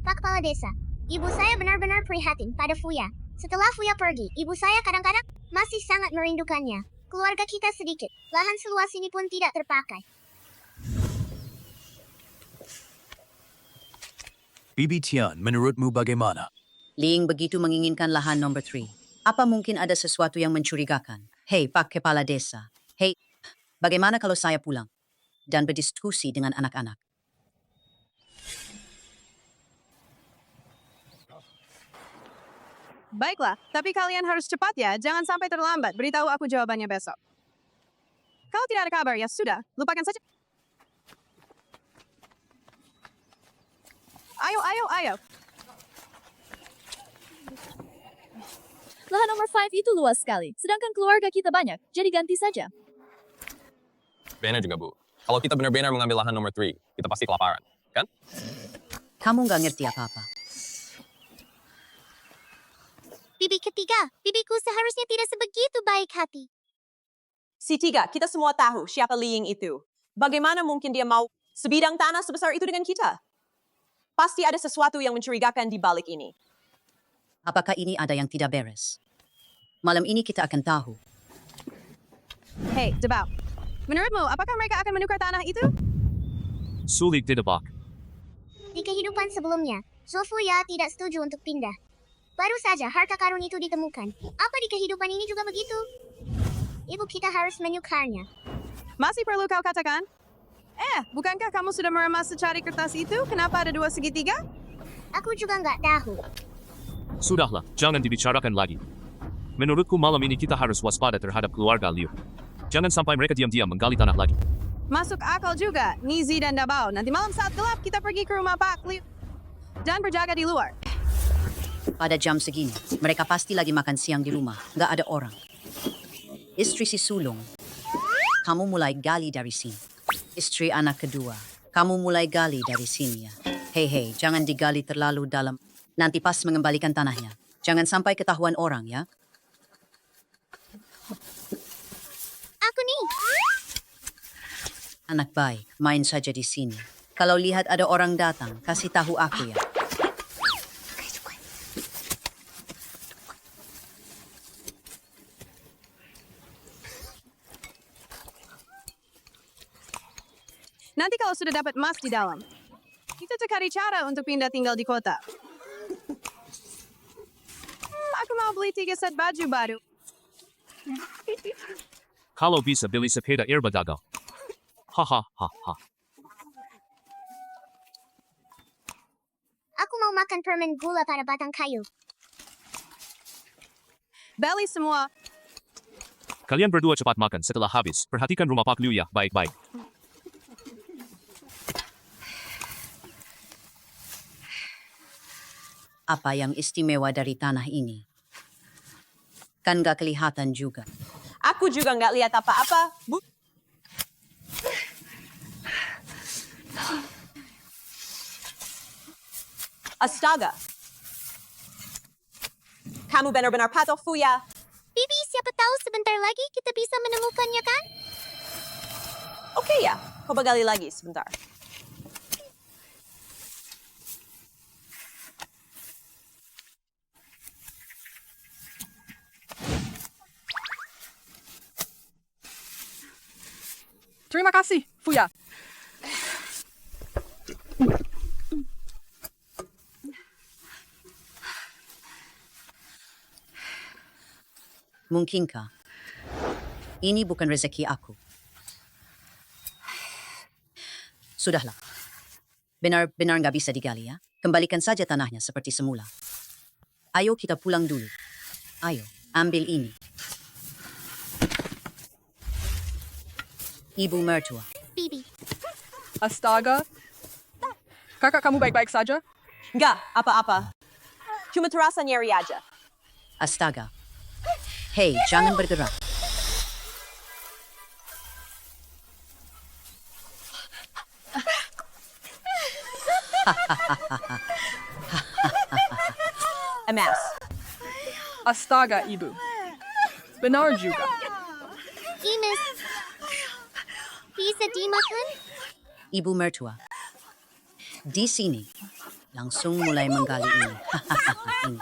Pak Kepala Desa, ibu saya benar-benar prihatin pada Fuya. Setelah Fuya pergi, ibu saya kadang-kadang masih sangat merindukannya. Keluarga kita sedikit, lahan seluas ini pun tidak terpakai. Bibi Tian, menurutmu bagaimana? Ling begitu menginginkan lahan nomor 3. Apa mungkin ada sesuatu yang mencurigakan? Hei, Pak Kepala Desa. Hei, bagaimana kalau saya pulang dan berdiskusi dengan anak-anak? Baiklah, tapi kalian harus cepat ya. Jangan sampai terlambat. Beritahu aku jawabannya besok. Kalau tidak ada kabar, ya sudah. Lupakan saja. Ayo. Lahan nomor 5 itu luas sekali, sedangkan keluarga kita banyak, jadi ganti saja. Benar juga, Bu. Kalau kita benar-benar mengambil lahan nomor 3, kita pasti kelaparan, kan? Kamu nggak ngerti apa-apa. Bibi ketiga, bibiku seharusnya tidak sebegitu baik hati. Si tiga, kita semua tahu siapa Liying itu. Bagaimana mungkin dia mau sebidang tanah sebesar itu dengan kita? Pasti ada sesuatu yang mencurigakan di balik ini. Apakah ini ada yang tidak beres? Malam ini kita akan tahu. Hey, Dabao. Menurutmu, apakah mereka akan menukar tanah itu? Sulit ditebak. Di kehidupan sebelumnya, Zulfuya tidak setuju untuk pindah. Baru saja harta karun itu ditemukan. Apa di kehidupan ini juga begitu? Ibu kita harus menukarnya. Masih perlu kau katakan? Bukankah kamu sudah meremas secari kertas itu? Kenapa ada 2 segitiga? Aku juga nggak tahu. Sudahlah, jangan dibicarakan lagi. Menurutku malam ini kita harus waspada terhadap keluarga Liu. Jangan sampai mereka diam-diam menggali tanah lagi. Masuk akal juga, Nizi dan Dabao. Nanti malam saat gelap kita pergi ke rumah Pak Liu. Dan berjaga di luar. Pada jam segini, mereka pasti lagi makan siang di rumah. Nggak ada orang. Istri si sulung, kamu mulai gali dari sini. Istri anak kedua, kamu mulai gali dari sini ya. Hei, jangan digali terlalu dalam. Nanti pas mengembalikan tanahnya. Jangan sampai ketahuan orang ya. Aku nih. Anak baik, main saja di sini. Kalau lihat ada orang datang, kasih tahu aku ya. Nanti kalau sudah dapat emas di dalam, kita cari cara untuk pindah tinggal di kota. Aku mau beli 3 set baju baru. Kalau bisa beli sepeda dagang. Hahaha. Aku mau makan permen gula pada batang kayu. Beli semua. Kalian berdua cepat makan setelah habis. Perhatikan rumah Pak Liu ya, baik-baik. Apa yang istimewa dari tanah ini? Kan gak kelihatan juga. Aku juga nggak lihat apa-apa. Astaga. Kamu benar-benar patuh, Fuya. Bibi, siapa tahu sebentar lagi kita bisa menemukannya kan? Oke ya, kau begali lagi sebentar. Terima kasih, Fuya. Mungkinkah? Ini bukan rezeki aku. Sudahlah. Benar-benar nggak bisa digali ya. Kembalikan saja tanahnya seperti semula. Ayo kita pulang dulu. Ayo, ambil ini. Ibu mertua. Bibi, Astaga. Kakak kamu baik-baik saja? Nggak, apa-apa. Cuma terasa nyeri aja. Astaga. Hei, jangan bergerak. Emas. Astaga, Ibu. Benar juga. Imes, bisa dimakan? Ibu mertua. Di sini, langsung mulai menggali ini. Ini.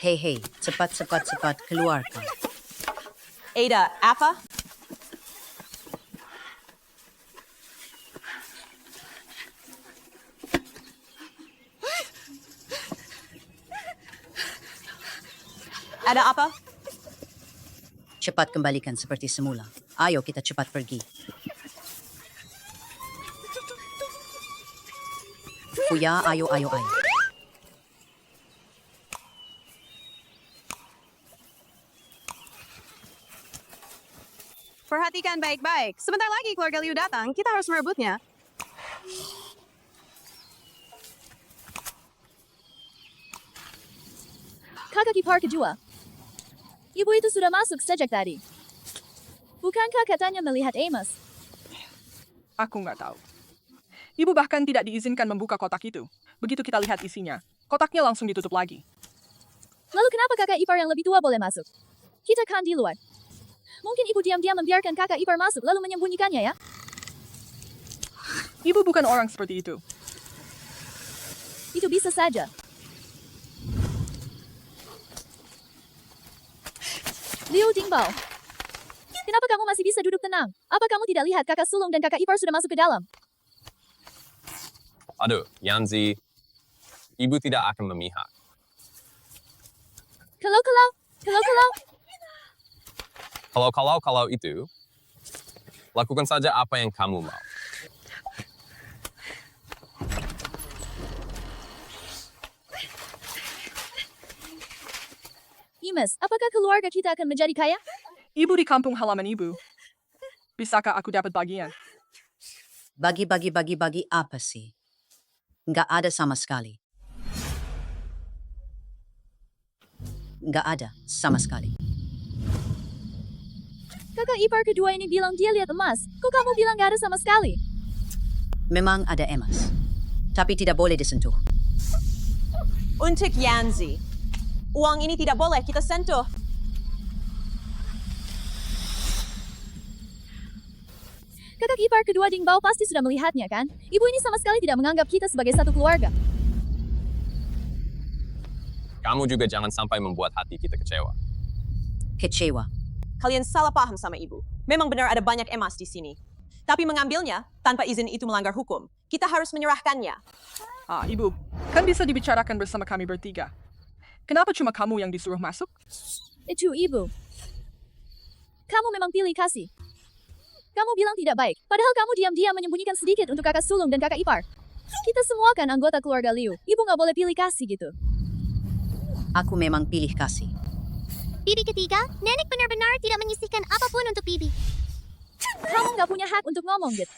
Hei, cepat, keluarkan. Ada, apa? Ada apa? Cepat kembalikan seperti semula. Ayo kita cepat pergi. Fuya, ayo. Perhatikan baik-baik. Sebentar lagi keluarga Liu datang, kita harus merebutnya. Kakak ipar kedua. Ibu itu sudah masuk sejak tadi. Bukankah katanya melihat Amos? Aku nggak tahu. Ibu bahkan tidak diizinkan membuka kotak itu. Begitu kita lihat isinya, kotaknya langsung ditutup lagi. Lalu kenapa kakak ipar yang lebih tua boleh masuk? Kita kan di luar. Mungkin ibu diam-diam membiarkan kakak ipar masuk lalu menyembunyikannya ya? Ibu bukan orang seperti itu. Itu bisa saja. Liu Dingbao. Kenapa kamu masih bisa duduk tenang? Apa kamu tidak lihat kakak sulung dan kakak ipar sudah masuk ke dalam? Aduh, Yanzi. Ibu tidak akan memihak. Kalau. Kalau itu, lakukan saja apa yang kamu mau. Imes, apakah keluarga kita akan menjadi kaya? Ibu di kampung halaman ibu. Bisakah aku dapat bagian? Bagi apa sih? Nggak ada sama sekali. Nggak ada sama sekali. Kakak ipar kedua ini bilang dia lihat emas. Kok kamu bilang nggak ada sama sekali? Memang ada emas. Tapi tidak boleh disentuh. Untuk Yanzi. Uang ini tidak boleh kita sentuh. Kakak ipar kedua Dingbao pasti sudah melihatnya kan? Ibu ini sama sekali tidak menganggap kita sebagai satu keluarga. Kamu juga jangan sampai membuat hati kita kecewa. Kecewa. Kalian salah paham sama ibu. Memang benar ada banyak emas di sini. Tapi mengambilnya tanpa izin itu melanggar hukum. Kita harus menyerahkannya. Ibu, kan bisa dibicarakan bersama kami bertiga. Kenapa cuma kamu yang disuruh masuk? Itu ibu. Kamu memang pilih kasih. Kamu bilang tidak baik. Padahal kamu diam-diam menyembunyikan sedikit untuk kakak sulung dan kakak ipar. Kita semua kan anggota keluarga Liu. Ibu nggak boleh pilih kasih gitu. Aku memang pilih kasih. Bibi ketiga, nenek benar-benar tidak menyisihkan apapun untuk Bibi. Kamu nggak punya hak untuk ngomong gitu.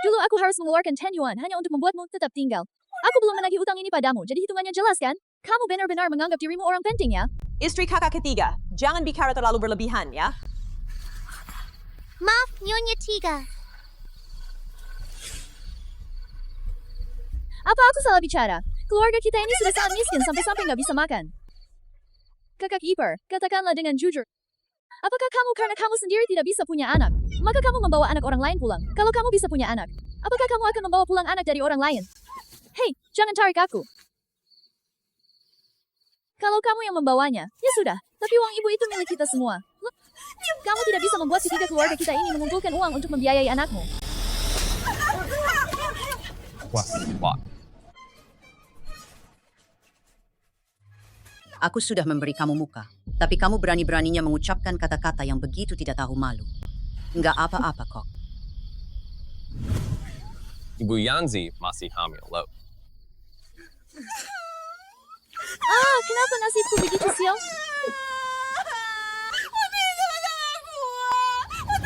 Dulu aku harus mengeluarkan 10 yuan hanya untuk membuatmu tetap tinggal. Aku belum menagih utang ini padamu, jadi hitungannya jelas kan? Kamu benar-benar menganggap dirimu orang penting ya? Istri kakak ketiga, jangan bicara terlalu berlebihan ya. Maaf, Nyonya Tiga. Apa aku salah bicara? Keluarga kita ini sudah sangat miskin sampai-sampai nggak bisa makan. Kakak ipar, katakanlah dengan jujur. Apakah kamu karena kamu sendiri tidak bisa punya anak, maka kamu membawa anak orang lain pulang? Kalau kamu bisa punya anak, apakah kamu akan membawa pulang anak dari orang lain? Hei, jangan tarik aku. Kalau kamu yang membawanya, ya sudah. Tapi uang ibu itu milik kita semua. Loh, kamu tidak bisa membuat ketiga keluarga kita ini mengumpulkan uang untuk membiayai anakmu. Wah, wah. Aku sudah memberi kamu muka, tapi kamu berani-beraninya mengucapkan kata-kata yang begitu tidak tahu malu. Enggak apa-apa kok. Ibu Yanzi masih hamil, loh. Kenapa nasibku begitu sial?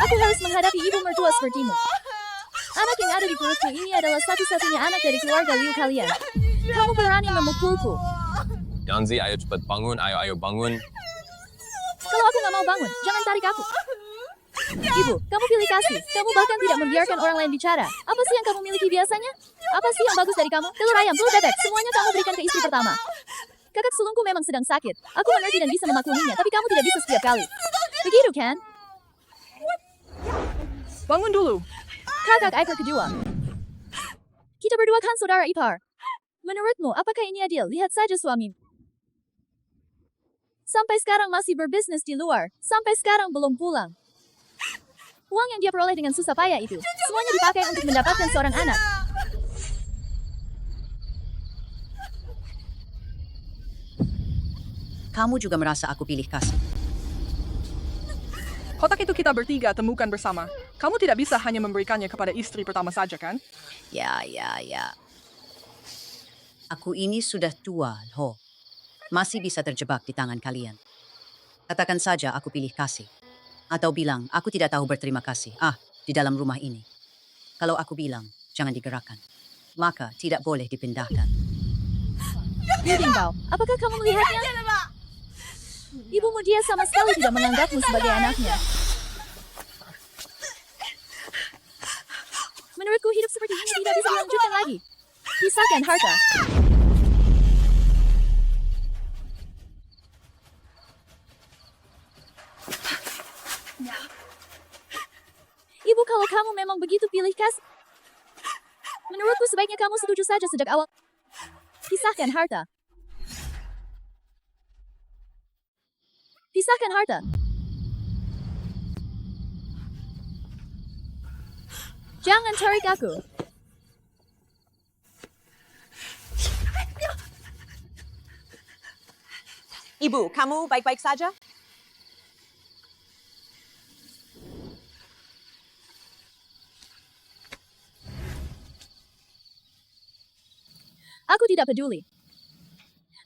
Aku harus menghadapi ibu mertua sepertimu. Anak yang ada di perutku ini adalah satu-satunya anak dari keluarga Liu kalian. Kamu berani memukulku. Yanzi, ayo cepat bangun, ayo bangun. Kalau aku nggak mau bangun, jangan tarik aku. Ibu, kamu pilih kasih. Kamu bahkan tidak membiarkan orang lain bicara. Apa sih yang kamu miliki biasanya? Apa sih yang bagus dari kamu? Telur ayam, telur bebek, semuanya kamu berikan ke istri pertama. Kakak sulungku memang sedang sakit. Aku mengerti dan bisa memakluminya, tapi kamu tidak bisa setiap kali. Begitu kan? Bangun dulu. Kakak ipar kedua. Kita berdua kan saudara ipar. Menurutmu, apakah ini adil? Lihat saja suami. Sampai sekarang masih berbisnis di luar. Sampai sekarang belum pulang. Uang yang dia peroleh dengan susah payah itu, semuanya dipakai untuk mendapatkan seorang anak. Kamu juga merasa aku pilih kasih. Kotak itu kita bertiga temukan bersama. Kamu tidak bisa hanya memberikannya kepada istri pertama saja, kan? Ya. Aku ini sudah tua, Ho. Masih bisa terjebak di tangan kalian. Katakan saja aku pilih kasih. Atau bilang, aku tidak tahu berterima kasih. Di dalam rumah ini. Kalau aku bilang, jangan digerakkan. Maka tidak boleh dipindahkan. Liu, apakah kamu melihatnya? Ibumu dia sama sekali tidak menganggapmu sebagai anaknya. Menurutku hidup seperti ini tidak bisa dilanjutkan lagi. Pisahkan harta. Ibu, kalau kamu memang begitu pilih kasih, menurutku sebaiknya kamu setuju saja sejak awal. Pisahkan harta. Pisahkan harta. Jangan tarik aku. Ibu, kamu baik-baik saja? Aku tidak peduli.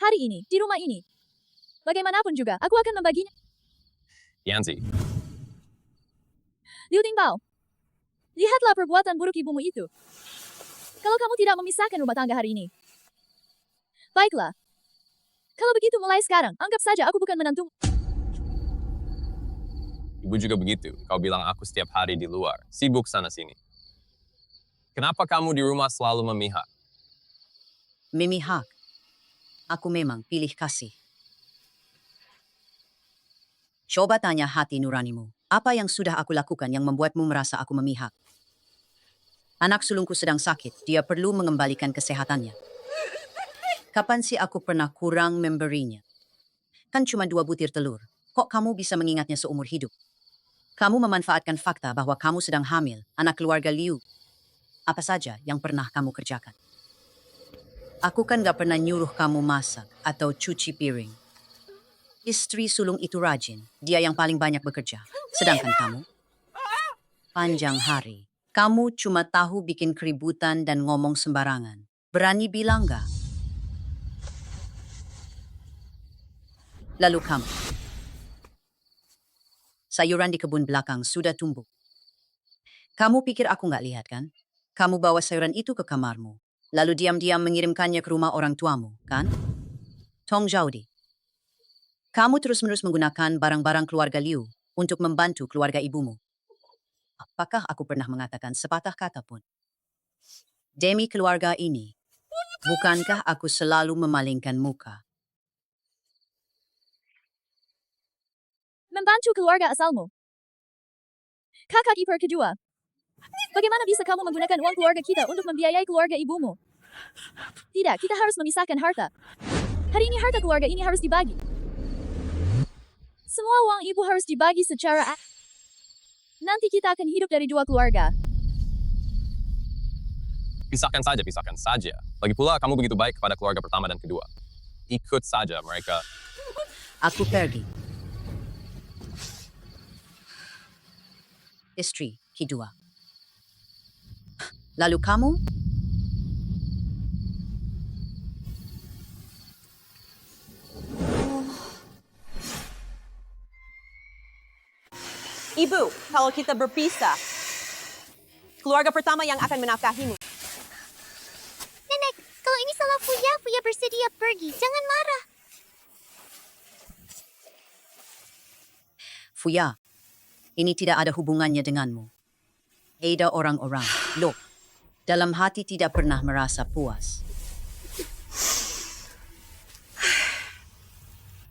Hari ini, di rumah ini, bagaimanapun juga, aku akan membaginya. Yanzi, Liu Dingbao, lihatlah perbuatan buruk ibumu itu. Kalau kamu tidak memisahkan rumah tangga hari ini. Baiklah. Kalau begitu mulai sekarang, anggap saja aku bukan menantu. ibu juga begitu. Kau bilang aku setiap hari di luar, sibuk sana-sini. Kenapa kamu di rumah selalu memihak? Memihak. Aku memang pilih kasih. Coba tanya hati nuranimu. Apa yang sudah aku lakukan yang membuatmu merasa aku memihak? Anak sulungku sedang sakit. Dia perlu mengembalikan kesehatannya. Kapan sih aku pernah kurang memberinya? Kan cuma 2 butir telur. Kok kamu bisa mengingatnya seumur hidup? Kamu memanfaatkan fakta bahwa kamu sedang hamil, anak keluarga Liu. Apa saja yang pernah kamu kerjakan? Aku kan gak pernah nyuruh kamu masak atau cuci piring. Istri sulung itu rajin, dia yang paling banyak bekerja. Sedangkan kamu, panjang hari, kamu cuma tahu bikin keributan dan ngomong sembarangan. Berani bilang gak? Lalu kamu. Sayuran di kebun belakang sudah tumbuh. Kamu pikir aku nggak lihat kan? Kamu bawa sayuran itu ke kamarmu, lalu diam-diam mengirimkannya ke rumah orang tuamu, kan? Tong Jaudi. Kamu terus-menerus menggunakan barang-barang keluarga Liu untuk membantu keluarga ibumu. Apakah aku pernah mengatakan sepatah kata pun? Demi keluarga ini, bukankah aku selalu memalingkan muka? Membantu keluarga asalmu. Kakak ipar kedua. Bagaimana bisa kamu menggunakan uang keluarga kita untuk membiayai keluarga ibumu? Tidak, kita harus memisahkan harta. Hari ini harta keluarga ini harus dibagi. Semua uang ibu harus dibagi secara nanti kita akan hidup dari dua keluarga. Pisahkan saja. Lagi pula, kamu begitu baik kepada keluarga pertama dan kedua. Ikut saja mereka. Aku pergi. Istri kedua. Lalu kamu? Ibu, kalau kita berpisah, keluarga pertama yang akan menafkahimu. Nenek, kalau ini salah Fuya, Fuya bersedia pergi. Jangan marah. Fuya, ini tidak ada hubungannya denganmu. Ada orang-orang, loh, dalam hati tidak pernah merasa puas.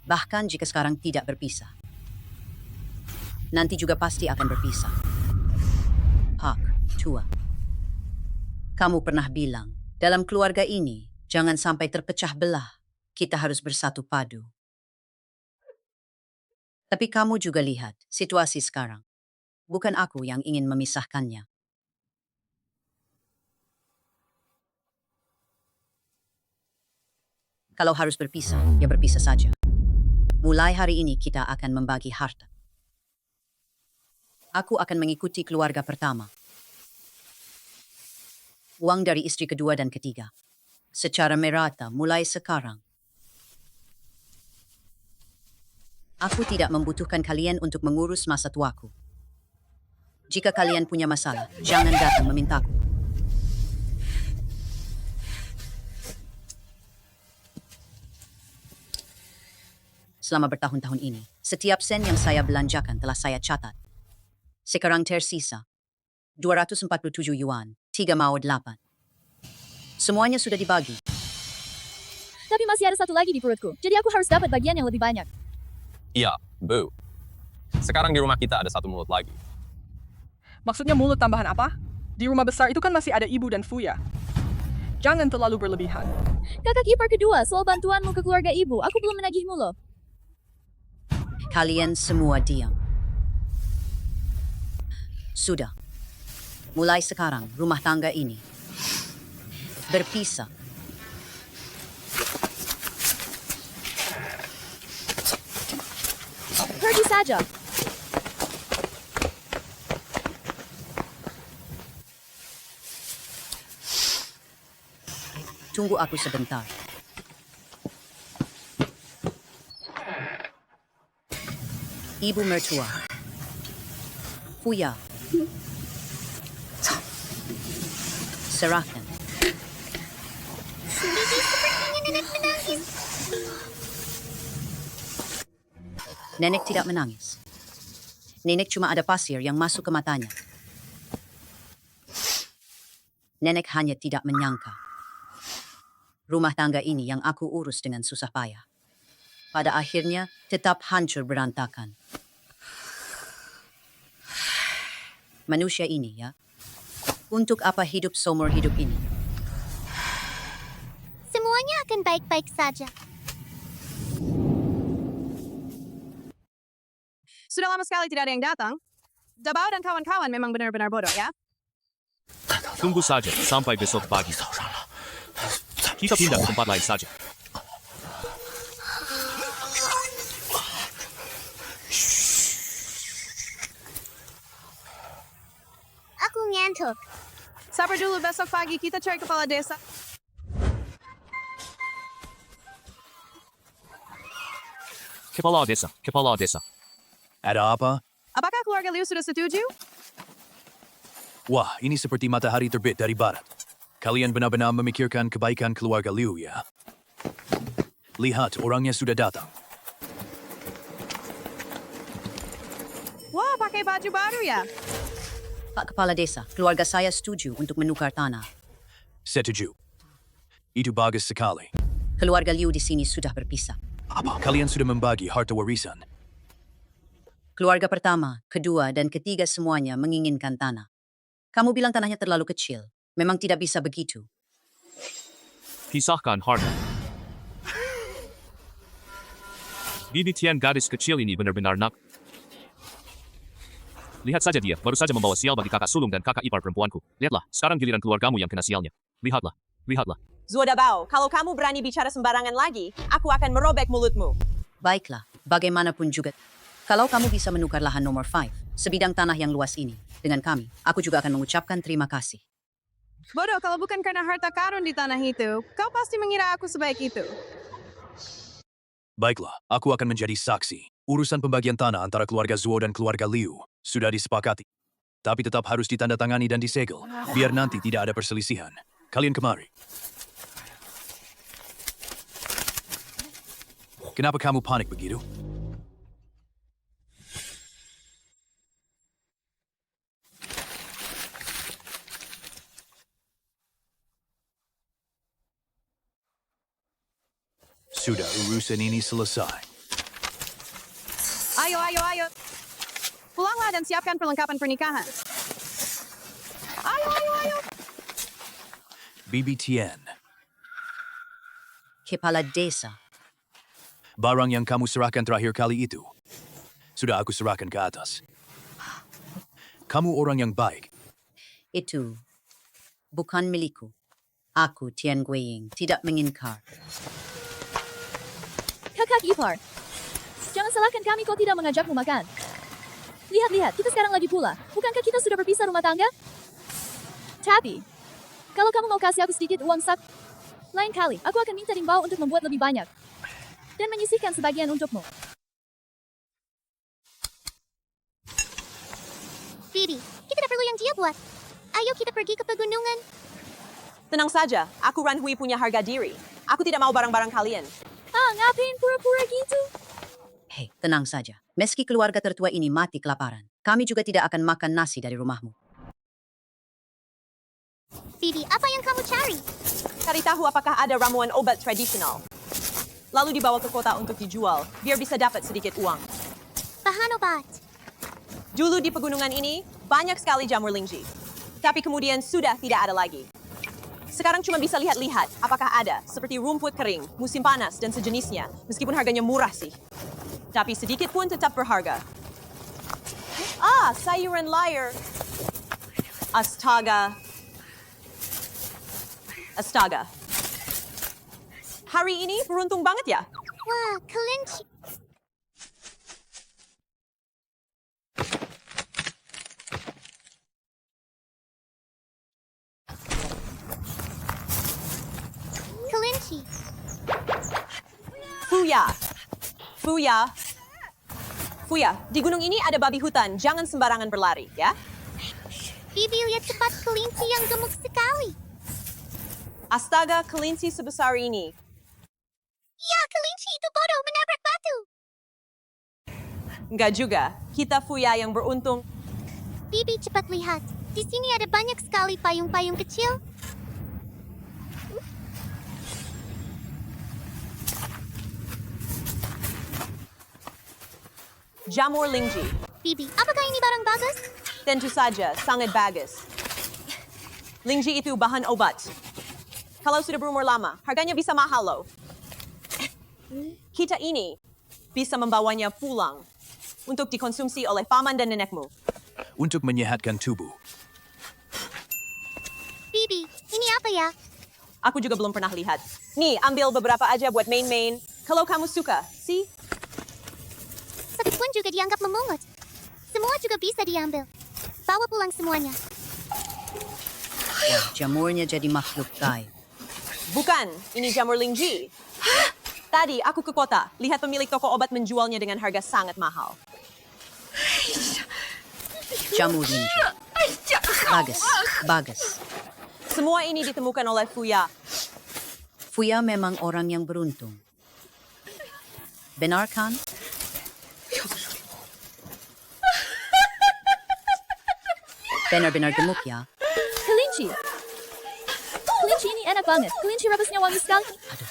Bahkan jika sekarang tidak berpisah. Nanti juga pasti akan berpisah. Hak, tua. Kamu pernah bilang, dalam keluarga ini, jangan sampai terpecah belah. Kita harus bersatu padu. Tapi kamu juga lihat situasi sekarang. Bukan aku yang ingin memisahkannya. Kalau harus berpisah, ya berpisah saja. Mulai hari ini kita akan membagi harta. Aku akan mengikuti keluarga pertama. Uang dari istri kedua dan ketiga. Secara merata mulai sekarang. Aku tidak membutuhkan kalian untuk mengurus masa tuaku. Jika kalian punya masalah, jangan datang memintaku. Selama bertahun-tahun ini, setiap sen yang saya belanjakan telah saya catat. Sekarang tersisa 247 yuan, 3,8. Semuanya sudah dibagi. Tapi masih ada satu lagi di perutku, jadi aku harus dapat bagian yang lebih banyak. Iya, Bu. Sekarang di rumah kita ada satu mulut lagi. Maksudnya mulut tambahan apa? Di rumah besar itu kan masih ada ibu dan Fuya. Jangan terlalu berlebihan. Kakak ipar kedua, soal bantuanmu ke keluarga ibu, aku belum menagihmu loh. Kalian semua diam. Sudah. Mulai sekarang, rumah tangga ini berpisah. Pergi saja. Tunggu aku sebentar. Ibu mertua. Fuya. Serahkan. Bibi, sepertinya nenek menangis. Nenek tidak menangis. Nenek cuma ada pasir yang masuk ke matanya. Nenek hanya tidak menyangka. Rumah tangga ini yang aku urus dengan susah payah. Pada akhirnya tetap hancur berantakan. Manusia ini ya, untuk apa hidup seumur hidup ini? Semuanya akan baik-baik saja. Sudah lama sekali tidak ada yang datang. Dabao dan kawan-kawan memang benar-benar bodoh, ya? Tunggu saja sampai besok pagi. Kita pindah ke tempat lain saja. Aku ngantuk. Sabar dulu, besok pagi kita cari kepala desa. Kepala desa, kepala desa. Ada apa? Apakah keluarga Liu sudah setuju? Wah, ini seperti matahari terbit dari barat. Kalian benar-benar memikirkan kebaikan keluarga Liu, ya? Lihat, orangnya sudah datang. Wah, pakai baju baru ya? Pak Kepala Desa, keluarga saya setuju untuk menukar tanah. Setuju. Itu bagus sekali. Keluarga Liu di sini sudah berpisah. Apa? Kalian sudah membagi harta warisan. Keluarga pertama, kedua, dan ketiga semuanya menginginkan tanah. Kamu bilang tanahnya terlalu kecil. Memang tidak bisa begitu. Pisahkan harta. Bibi Tian gadis kecil ini benar-benar nak. Lihat saja dia, baru saja membawa sial bagi kakak sulung dan kakak ipar perempuanku. Lihatlah, sekarang giliran keluargamu yang kena sialnya. Lihatlah, lihatlah. Zuodabao, kalau kamu berani bicara sembarangan lagi, aku akan merobek mulutmu. Baiklah, bagaimanapun juga. Kalau kamu bisa menukar lahan nomor 5, sebidang tanah yang luas ini, dengan kami, aku juga akan mengucapkan terima kasih. Bodoh, kalau bukan karena harta karun di tanah itu, kau pasti mengira aku sebaik itu. Baiklah, aku akan menjadi saksi. Urusan pembagian tanah antara keluarga Zuo dan keluarga Liu sudah disepakati. Tapi tetap harus ditandatangani dan disegel, biar nanti tidak ada perselisihan. Kalian kemari. Kenapa kamu panik begitu? Sudah, urusan ini selesai. Ayo, ayo, ayo. Pulanglah dan siapkan perlengkapan pernikahan. Ayo, ayo, ayo. Bibi Tian, Kepala Desa, barang yang kamu serahkan terakhir kali itu, sudah aku serahkan ke atas. Kamu orang yang baik. itu bukan milikku. Aku, Tian Guiying, tidak mengingkar. Kakak ipar. Jangan salahkan kami kau tidak mengajakmu makan. Lihat-lihat, kita sekarang lagi pula. Bukankah kita sudah berpisah rumah tangga? Tapi, kalau kamu mau kasih aku sedikit uang sak, lain kali aku akan minta Dingbao untuk membuat lebih banyak. Dan menyisihkan sebagian untukmu. Bibi, kita tidak perlu yang dia buat. Ayo kita pergi ke pegunungan. Tenang saja, aku Ranhui punya harga diri. Aku tidak mau barang-barang kalian. Ah, ngapain pura-pura gitu? Hei, tenang saja. Meski keluarga tertua ini mati kelaparan, kami juga tidak akan makan nasi dari rumahmu. Bibi, apa yang kamu cari? Cari tahu apakah ada ramuan obat tradisional. Lalu dibawa ke kota untuk dijual, biar bisa dapat sedikit uang. Bahan obat. Dulu di pegunungan ini, banyak sekali jamur lingji. Tapi kemudian sudah tidak ada lagi. Sekarang cuma bisa lihat-lihat apakah ada, seperti rumput kering, musim panas, dan sejenisnya, meskipun harganya murah sih. Tapi sedikit pun tetap berharga. Ah, sayuran liar. Astaga. Astaga. Hari ini beruntung banget ya. Wah, kelinci. Kelinci. Fuya. Fuya. Fuya, di gunung ini ada babi hutan. Jangan sembarangan berlari, ya? Bibi, lihat cepat kelinci yang gemuk sekali. Astaga, kelinci sebesar ini. Ya, kelinci itu bodoh menabrak batu. Enggak juga. Kita Fuya yang beruntung. Bibi, cepat lihat. Di sini ada banyak sekali payung-payung kecil. Jamur lingji. Bibi, apakah ini barang bagus? Tentu saja, sangat bagus. Lingji itu bahan obat. Kalau sudah berumur lama, harganya bisa mahal loh. Kita ini bisa membawanya pulang untuk dikonsumsi oleh paman dan nenekmu. Untuk menyehatkan tubuh. Bibi, ini apa ya? Aku juga belum pernah lihat. Nih, ambil beberapa aja buat main-main. Kalau kamu suka, see? Satu pun juga dianggap memungut. Semua juga bisa diambil. Bawa pulang semuanya. Wah, jamurnya jadi makhluk gaib. Bukan, ini jamur lingji. Tadi aku ke kota, lihat pemilik toko obat menjualnya dengan harga sangat mahal. Jamu Linji. Bagus, bagus. Semua ini ditemukan oleh Fuya. Fuya memang orang yang beruntung. Benar kan? Benar-benar gemuk ya. Kelinci. Kelinci ini enak banget. Kelinci rebusnya wangi sekali. Aduh,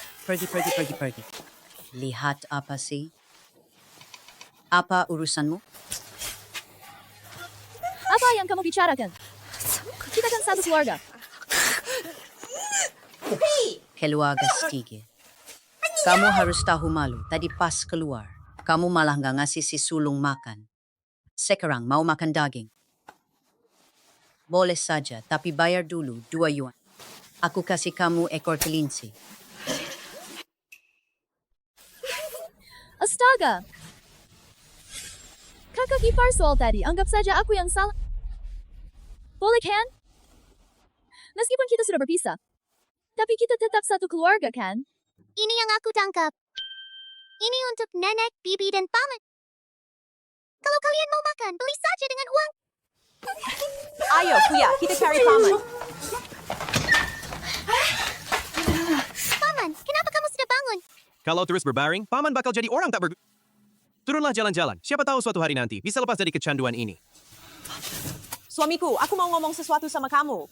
pergi. Lihat apa sih? Apa urusanmu? Apa yang kamu bicarakan? Kita kan satu keluarga. Keluarga Stige. Kamu harus tahu malu. Tadi pas keluar, kamu malah nggak ngasih si sulung makan. Sekarang mau makan daging. Boleh saja, tapi bayar dulu 2 yuan. Aku kasih kamu ekor kelinci. Astaga! Kakak ipar soal tadi, anggap saja aku yang salah. Boleh kan? Meskipun kita sudah berpisah, tapi kita tetap satu keluarga kan? Ini yang aku tangkap. Ini untuk nenek, bibi, dan paman. Kalau kalian mau makan, beli saja dengan uang. Ayo, Fuya, kita cari paman. Paman, kenapa kamu sudah bangun? Kalau terus berbaring, paman bakal jadi orang tak berguna. Turunlah jalan-jalan. Siapa tahu suatu hari nanti bisa lepas dari kecanduan ini. Suamiku, aku mau ngomong sesuatu sama kamu.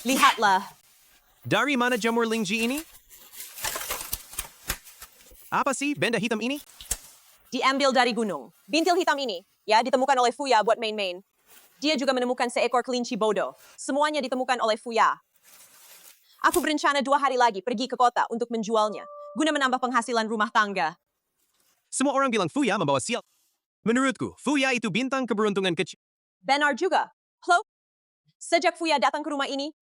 Lihatlah. Dari mana jamur Lingji ini? Apa sih benda hitam ini? Diambil dari gunung. Bintil hitam ini, ya, ditemukan oleh Fuya buat main-main. Dia juga menemukan seekor kelinci bodoh. Semuanya ditemukan oleh Fuya. Aku berencana 2 hari lagi pergi ke kota untuk menjualnya, guna menambah penghasilan rumah tangga. Semua orang bilang Fuya membawa sial. Menurutku, Fuya itu bintang keberuntungan kecil. Benar juga. Halo? Sejak Fuya datang ke rumah ini,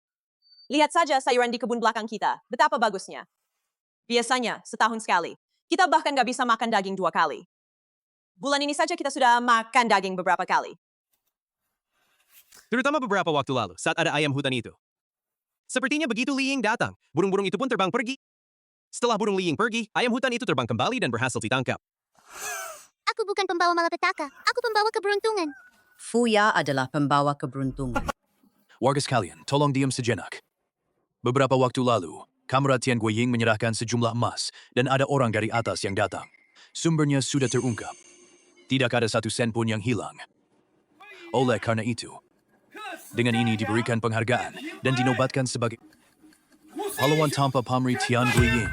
lihat saja sayuran di kebun belakang kita. Betapa bagusnya. Biasanya, setahun sekali. Kita bahkan gak bisa makan daging 2 kali. Bulan ini saja kita sudah makan daging beberapa kali. Terutama beberapa waktu lalu saat ada ayam hutan itu. Sepertinya begitu Liying datang, burung-burung itu pun terbang pergi. Setelah burung Liying pergi, ayam hutan itu terbang kembali dan berhasil ditangkap. Aku bukan pembawa malapetaka. Aku pembawa keberuntungan. Fuya adalah pembawa keberuntungan. Warga sekalian, tolong diam sejenak. Beberapa waktu lalu, Kamrat Tian Guiying menyerahkan sejumlah emas dan ada orang dari atas yang datang. Sumbernya sudah terungkap. Tidak ada 1 sen pun yang hilang. Oleh karena itu, dengan ini diberikan penghargaan dan dinobatkan sebagai pahlawan tanpa pamrih Tian Guiying.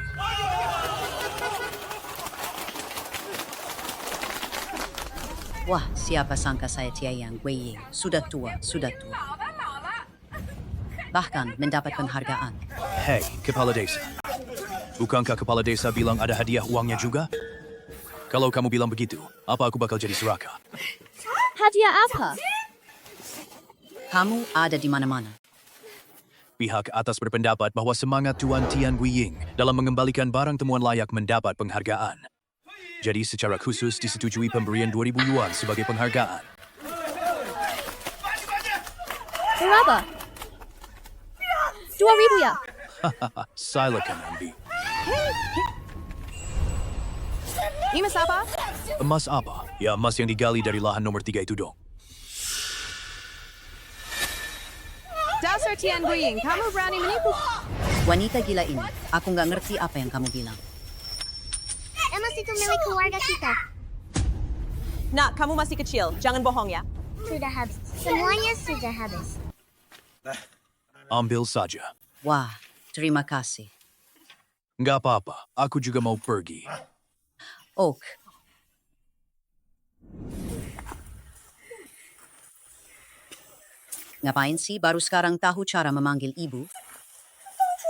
Wah, siapa sangka saya Tian Guiying. Sudah tua. Bahkan mendapat penghargaan. Hei, Kepala Desa. Bukankah Kepala Desa bilang ada hadiah uangnya juga? Kalau kamu bilang begitu, apa aku bakal jadi Suraka? Hadiah apa? Kamu ada di mana-mana. Pihak atas berpendapat bahwa semangat Tuan Tian Guiying dalam mengembalikan barang temuan layak mendapat penghargaan. Jadi secara khusus disetujui pemberian 2.000 yuan sebagai penghargaan. Berapa? 2.000 ya? Silakan ambil. Emas apa? Emas apa? Ya, emas yang digali dari lahan nomor 3 itu dong. Dasar Tian Guiying, kamu berani menipu. Wanita gila ini, aku nggak ngerti apa yang kamu bilang. Emas itu milik keluarga kita. Nak, kamu masih kecil. Jangan bohong ya. Sudah habis. Semuanya sudah habis. Ambil saja. Wah, terima kasih. Nggak apa-apa, aku juga mau pergi. Oak. Ngapain sih baru sekarang tahu cara memanggil ibu?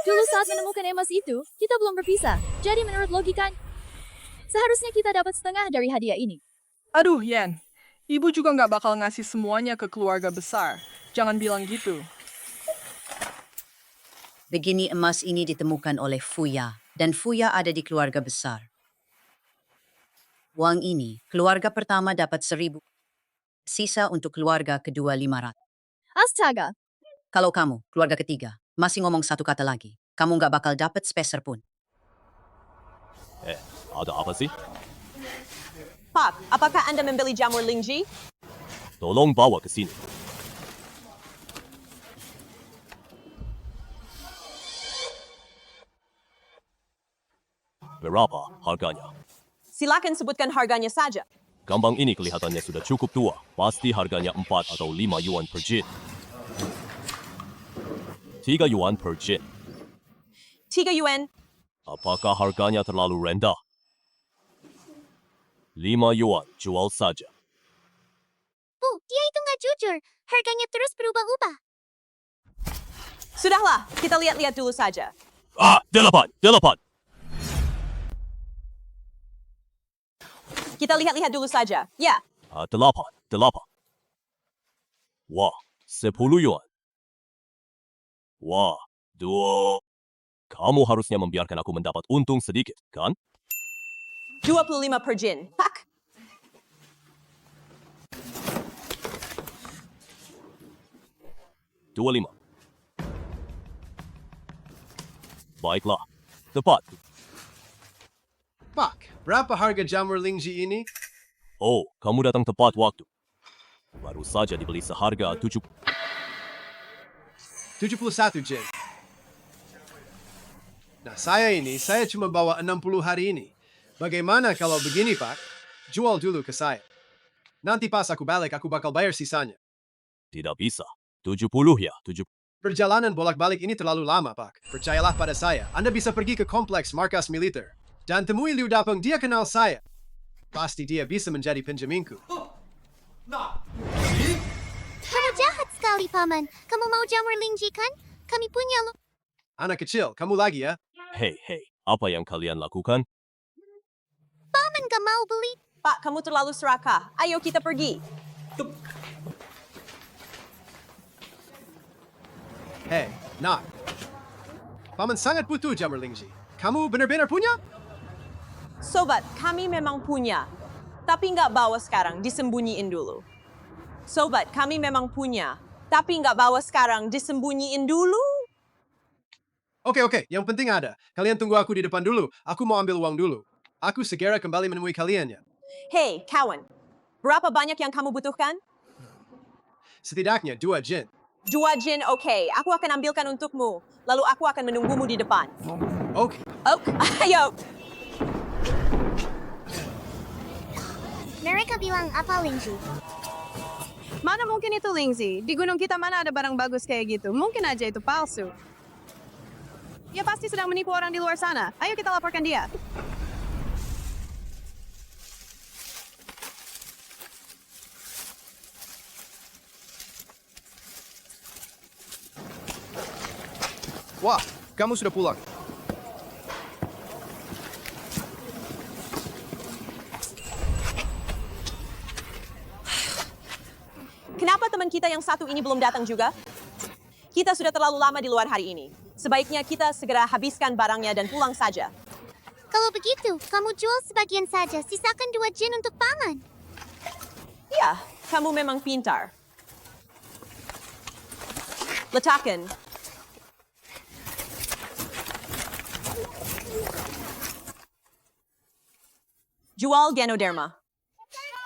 Dulu saat menemukan emas itu, kita belum berpisah. Jadi menurut logikanya, seharusnya kita dapat setengah dari hadiah ini. Aduh, Yen. Ibu juga nggak bakal ngasih semuanya ke keluarga besar. Jangan bilang gitu. Begini emas ini ditemukan oleh Fuya, dan Fuya ada di keluarga besar. Uang ini, keluarga pertama dapat 1.000. Sisa untuk keluarga kedua 500. Astaga! Kalau kamu, keluarga ketiga, masih ngomong 1 kata lagi, Kamu nggak bakal dapat speser pun. Ada apa sih? Pak, apakah Anda membeli jamur Lingji? Tolong bawa ke sini. Berapa harganya? Silakan sebutkan harganya saja. Gambang ini kelihatannya sudah cukup tua. Pasti harganya 4 atau 5 yuan per jin. 3 yuan per jin. 3 yuan. Apakah harganya terlalu rendah? 5 yuan, jual saja. Bu, dia itu nggak jujur. Harganya terus berubah-ubah. Sudahlah, kita lihat-lihat dulu saja. 8. Kita lihat-lihat dulu saja. Ya, 8. Wah, 10 yuan. Wah, 2. Kamu harusnya membiarkan aku mendapat untung sedikit, kan? 25 per jin. Hak. $25. Baiklah, tepat. Pak, berapa harga jamur Lingji ini? Oh, kamu datang tepat waktu. Baru saja dibeli seharga 71 jin. Nah, saya cuma bawa 60 hari ini. Bagaimana kalau begini, Pak? Jual dulu ke saya. Nanti pas aku balik, aku bakal bayar sisanya. Tidak bisa. 70 ya, 70. Perjalanan bolak-balik ini terlalu lama, Pak. Percayalah pada saya. Anda bisa pergi ke kompleks markas militer. Dan temui Liu Dapeng, dia kenal saya. Pasti dia bisa menjadi penjaminku. Kamu jahat sekali, Paman. Kamu mau jamur Lingji kan? Kami punya lo. Anak kecil, kamu lagi ya? Hei, apa yang kalian lakukan? Paman gak mau beli. Pak, kamu terlalu serakah. Ayo kita pergi. Hei, nak. Paman sangat butuh jamur Lingji. Kamu benar-benar punya? Sobat, kami memang punya. Tapi nggak bawa sekarang, disembunyiin dulu. Sobat, kami memang punya. Tapi nggak bawa sekarang, disembunyiin dulu. Oke. Yang penting ada. Kalian tunggu aku di depan dulu. Aku mau ambil uang dulu. Aku segera kembali menemui kalian ya. Hei, kawan. Berapa banyak yang kamu butuhkan? Setidaknya 2 jin. 2 jin, oke. Aku akan ambilkan untukmu. Lalu aku akan menunggumu di depan. Oke. Ayo. Mereka bilang apa Lingji? Mana mungkin itu Lingzi? Di gunung kita mana ada barang bagus kayak gitu? Mungkin aja itu palsu. Dia pasti sedang menipu orang di luar sana. Ayo kita laporkan dia. Wah, kamu sudah pulang. Kenapa teman kita yang satu ini belum datang juga? Kita sudah terlalu lama di luar hari ini. Sebaiknya kita segera habiskan barangnya dan pulang saja. Kalau begitu, kamu jual sebagian saja. Sisakan 2 jin untuk Paman. Ya, kamu memang pintar. Letakkan. Jual Ganoderma.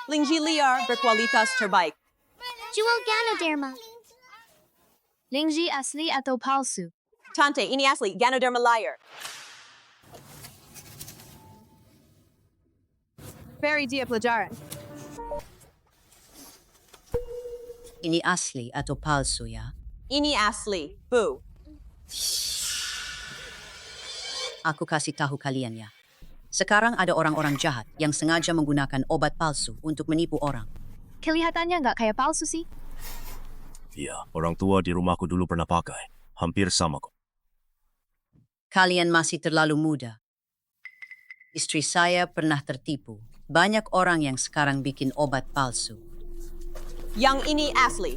Lingji liar berkualitas terbaik. Jual Ganoderma. Lingji asli atau palsu? Tante, ini asli Ganoderma liar. Beri dia pelajaran. Ini asli atau palsu ya? Ini asli, Bu. Aku kasih tahu kalian ya. Sekarang ada orang-orang jahat yang sengaja menggunakan obat palsu untuk menipu orang. Kelihatannya nggak kayak palsu sih. Iya, orang tua di rumahku dulu pernah pakai. Hampir sama kok. Kalian masih terlalu muda. Istri saya pernah tertipu. Banyak orang yang sekarang bikin obat palsu. Yang ini asli.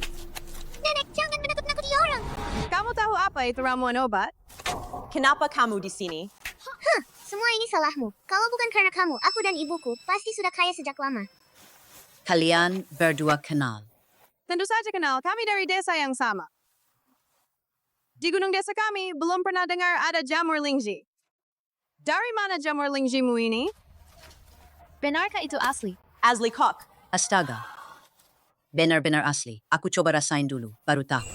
Nenek, jangan menakut-nakuti orang. Kamu tahu apa itu ramuan obat? Kenapa kamu di sini? Semua ini salahmu. Kalau bukan karena kamu, aku dan ibuku pasti sudah kaya sejak lama. Kalian berdua kenal. Tentu saja kenal, kami dari desa yang sama. Di gunung desa kami, belum pernah dengar ada jamur lingji. Dari mana jamur lingjimu ini? Benarkah itu asli? Asli Kok. Astaga. Benar-benar asli. Aku coba rasain dulu, baru tahu.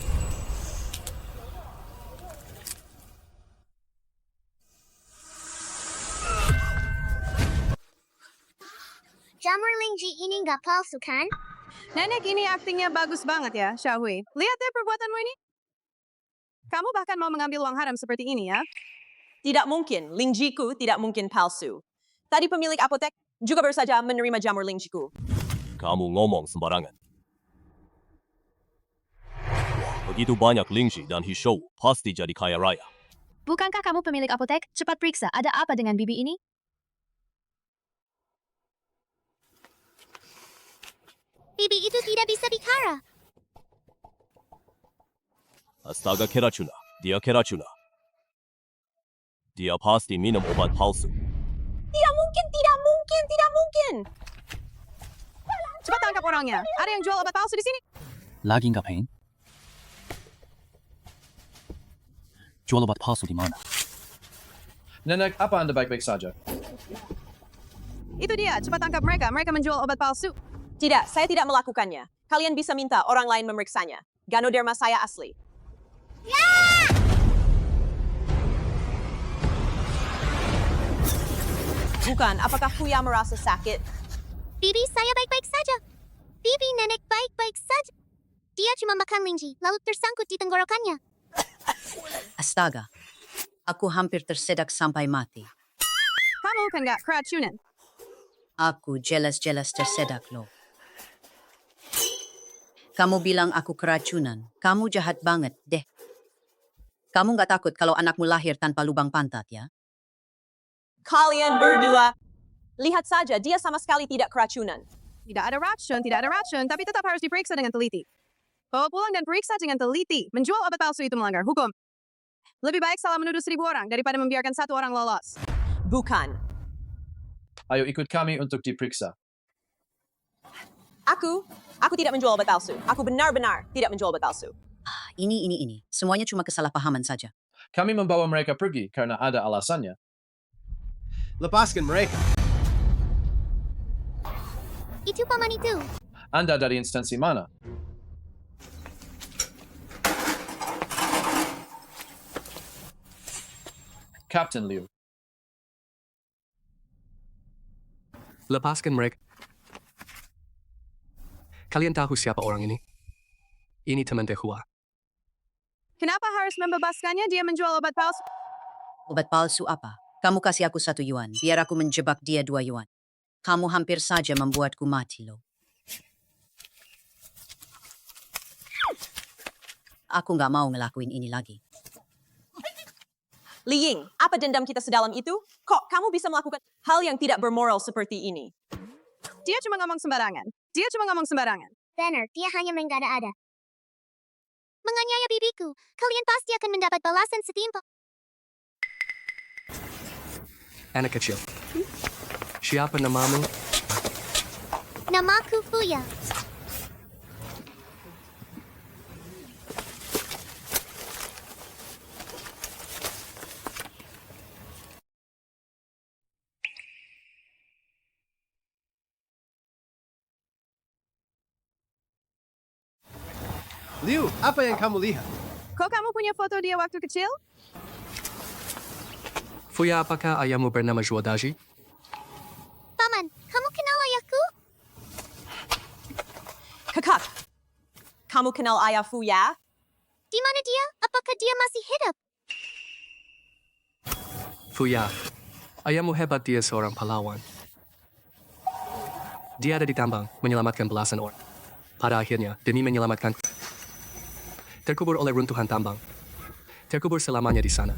Jamur lingji ini nggak palsu kan? Nenek ini aktingnya bagus banget ya, Xiaohui. Lihat deh perbuatanmu ini. Kamu bahkan mau mengambil uang haram seperti ini ya? Tidak mungkin, lingjiku tidak mungkin palsu. Tadi pemilik apotek juga baru saja menerima jamur lingjiku. Kamu ngomong sembarangan. Begitu banyak lingji dan hishou, pasti jadi kaya raya. Bukankah kamu pemilik apotek? Cepat periksa, ada apa dengan bibi ini? Bibi itu tidak bisa bicara. Astaga keracuna, dia keracuna. Dia pasti minum obat palsu. Tidak mungkin, tidak mungkin, tidak mungkin. Cepat tangkap orangnya. Ada yang jual obat palsu di sini. Lagi ngapain? Jual obat palsu di mana? Nenek, apa Anda baik-baik saja? Itu dia, cepat tangkap mereka. Mereka menjual obat palsu. Tidak, saya tidak melakukannya. Kalian bisa minta orang lain memeriksanya. Ganoderma saya asli. Bukan, apakah Fuya merasa sakit? Bibi saya baik-baik saja. Bibi nenek baik-baik saja. Dia cuma makan lingji, lalu tersangkut di tenggorokannya. Astaga. Aku hampir tersedak sampai mati. Kamu kan gak keracunan. Aku jelas-jelas tersedak loh. Kamu bilang aku keracunan. Kamu jahat banget deh. Kamu nggak takut kalau anakmu lahir tanpa lubang pantat ya? Kalian berdua, lihat saja dia sama sekali tidak keracunan. Tidak ada racun, tapi tetap harus diperiksa dengan teliti. Bawa pulang dan periksa dengan teliti. Menjual obat palsu itu melanggar hukum. Lebih baik salah menuduh 1000 orang daripada membiarkan 1 orang lolos. Bukan. Ayo ikut kami untuk diperiksa. Aku tidak menjual obat palsu. Aku benar-benar tidak menjual obat palsu. Ini. Semuanya cuma kesalahpahaman saja. Kami membawa mereka pergi karena ada alasannya. Lepaskan mereka. Itu paman itu. Anda dari instansi mana? Captain Liu. Lepaskan mereka. Kalian tahu siapa orang ini? Ini teman Tehua. Kenapa harus membebaskannya? Dia menjual obat palsu. Obat palsu apa? Kamu kasih aku 1 yuan, biar aku menjebak dia 2 yuan. Kamu hampir saja membuatku mati loh. Aku nggak mau ngelakuin ini lagi. Li Ying, apa dendam kita sedalam itu? Kok kamu bisa melakukan hal yang tidak bermoral seperti ini? Dia cuma ngomong sembarangan. Benar, dia hanya mengada-ada. Menganiaya bibiku, kalian pasti akan mendapat balasan setimpal. Anak kecil. Siapa namamu? Namaku Fuya. Liu, apa yang kamu lihat? Kok kamu punya foto dia waktu kecil? Fuya, apakah ayahmu bernama Zhuodaji? Paman, kamu kenal ayahku? Kakak, kamu kenal ayah Fuya? Di mana dia? Apakah dia masih hidup? Fuya, ayahmu hebat, dia seorang pahlawan. Dia ada di tambang, menyelamatkan belasan orang. Pada akhirnya, demi menyelamatkan, terkubur oleh runtuhan tambang. Terkubur selamanya di sana.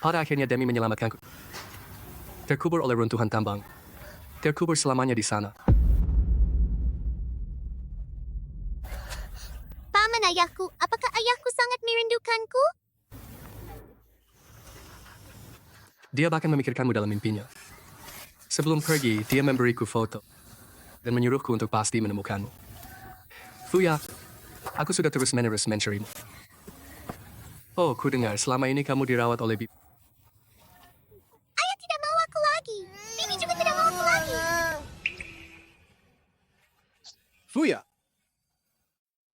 Pada akhirnya demi menyelamatkanku, terkubur oleh runtuhan tambang. Terkubur selamanya di sana. Paman ayahku, apakah ayahku sangat merindukanku? Dia bahkan memikirkanmu dalam mimpinya. Sebelum pergi, dia memberiku foto dan menyuruhku untuk pasti menemukanmu. Fuya, Aku sudah terus-menerus mencarimu. Oh, ku dengar selama ini kamu dirawat oleh Bibi. Ayah tidak mau aku lagi. Bibi juga tidak mau aku lagi. Fuya,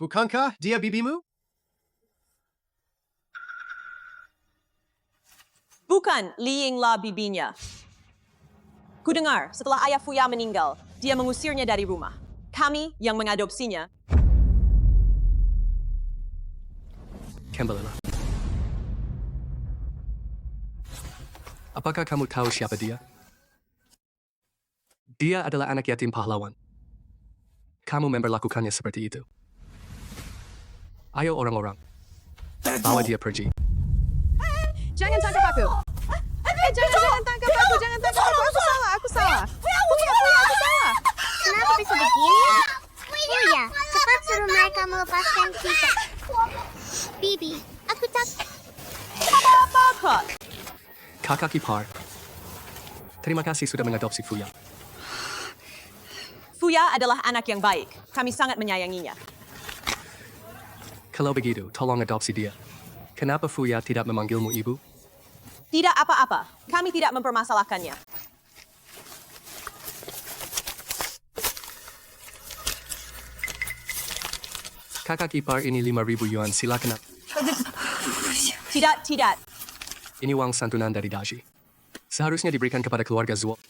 bukankah dia bibimu? Bukan Liyinglah bibinya. Kudengar, setelah ayah Fuya meninggal, dia mengusirnya dari rumah. Kami yang mengadopsinya. Kembalilah. Apakah kamu tahu siapa dia? Dia adalah anak yatim pahlawan. Kamu memperlakukannya seperti itu. Ayo orang-orang, bawa dia pergi. Jangan tangkap aku. Jangan tangkap aku. Jangan tangkap aku. Aku salah. Fuya, aku salah. Kenapa bisa begini? Fuya, cepat suruh mereka melepaskan kita. Bibi, aku tak... Apa? Kakak ipar, terima kasih sudah mengadopsi Fuya. Fuya adalah anak yang baik. Kami sangat menyayanginya. Kalau begitu, tolong adopsi dia. Kenapa Fuya tidak memanggilmu ibu? Tidak apa-apa. Kami tidak mempermasalahkannya. Kakak ipar ini 5.000 yuan, silakan. Tidak. Ini uang santunan dari Daji. Seharusnya diberikan kepada keluarga Zuo.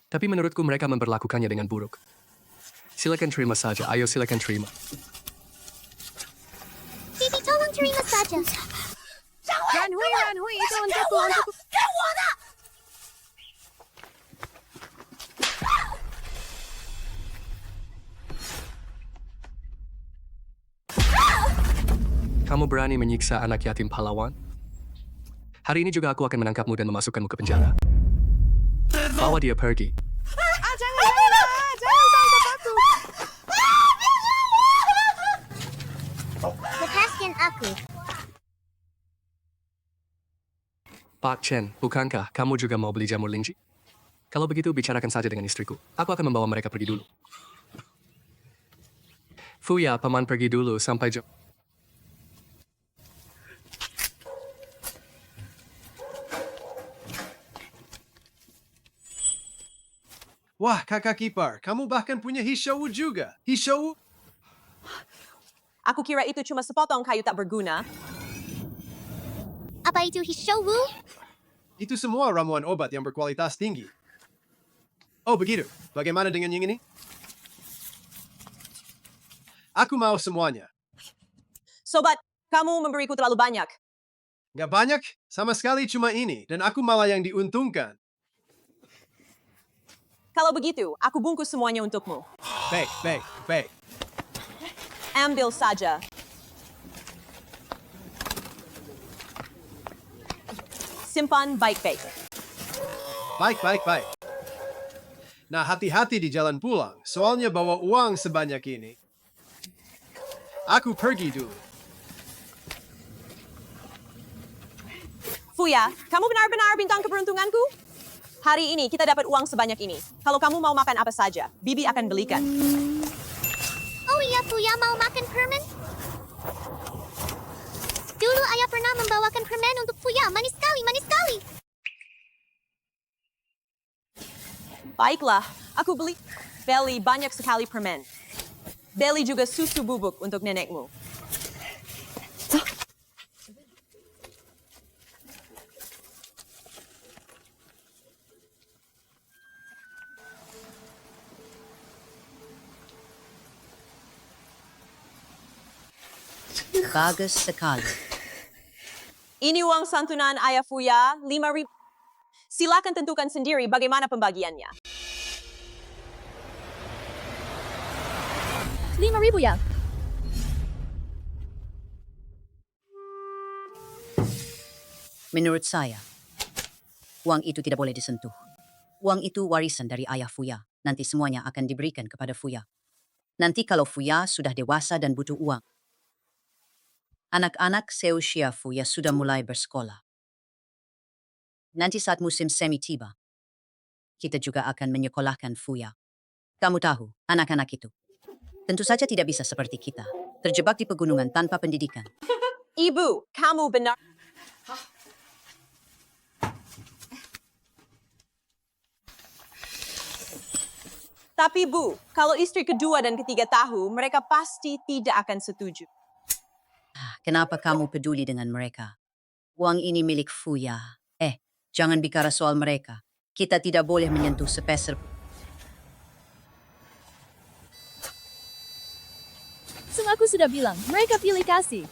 Tapi menurutku mereka memperlakukannya dengan buruk. Silakan terima saja, ayo silakan terima. Bibi, tolong terima saja. Ranhui, itu untukku. Kamu berani menyiksa anak yatim pahlawan? Hari ini juga aku akan menangkapmu dan memasukkanmu ke penjara. Bawa dia pergi. Jangan tangkap aku. Lepaskan aku. Pak Chen, bukankah kamu juga mau beli jamur Lingji? Kalau begitu, bicarakan saja dengan istriku. Aku akan membawa mereka pergi dulu. Fuya, paman pergi dulu sampai jam. Wah, kakak ipar, kamu bahkan punya hishou juga. Hishou? Aku kira itu cuma sepotong kayu tak berguna. Apa itu Hishowu? Itu semua ramuan obat yang berkualitas tinggi. Oh, begitu. Bagaimana dengan yang ini? Aku mau semuanya. Sobat, kamu memberiku terlalu banyak. Nggak banyak, sama sekali cuma ini. Dan aku malah yang diuntungkan. Kalau begitu, aku bungkus semuanya untukmu. Baik. Ambil saja. Simpan baik-baik. Baik. Nah, hati-hati di jalan pulang. Soalnya bawa uang sebanyak ini. Aku pergi dulu. Fuya, kamu benar-benar bintang keberuntunganku? Hari ini kita dapat uang sebanyak ini. Kalau kamu mau makan apa saja, Bibi akan belikan. Oh iya, Fuya mau makan permen? Dulu ayah pernah membawakan permen untuk Fuya. Manis sekali. Baiklah, aku beli banyak sekali permen. Beli juga susu bubuk untuk nenekmu. Bagus sekali. Ini uang santunan ayah Fuya, 5.000. Silakan tentukan sendiri bagaimana pembagiannya. 5.000 ya? Menurut saya, uang itu tidak boleh disentuh. Uang itu warisan dari ayah Fuya. Nanti semuanya akan diberikan kepada Fuya. Nanti kalau Fuya sudah dewasa dan butuh uang, anak-anak seusia Fuya sudah mulai bersekolah. Nanti saat musim semi tiba, kita juga akan menyekolahkan Fuya. Kamu tahu, anak-anak itu. Tentu saja tidak bisa seperti kita, terjebak di pegunungan tanpa pendidikan. Ibu, kamu benar. Tapi Bu, kalau istri kedua dan ketiga tahu, mereka pasti tidak akan setuju. Kenapa kamu peduli dengan mereka? Uang ini milik Fuya. Jangan bicara soal mereka. Kita tidak boleh menyentuh sepeser. Semua aku sudah bilang, mereka pilih kasih.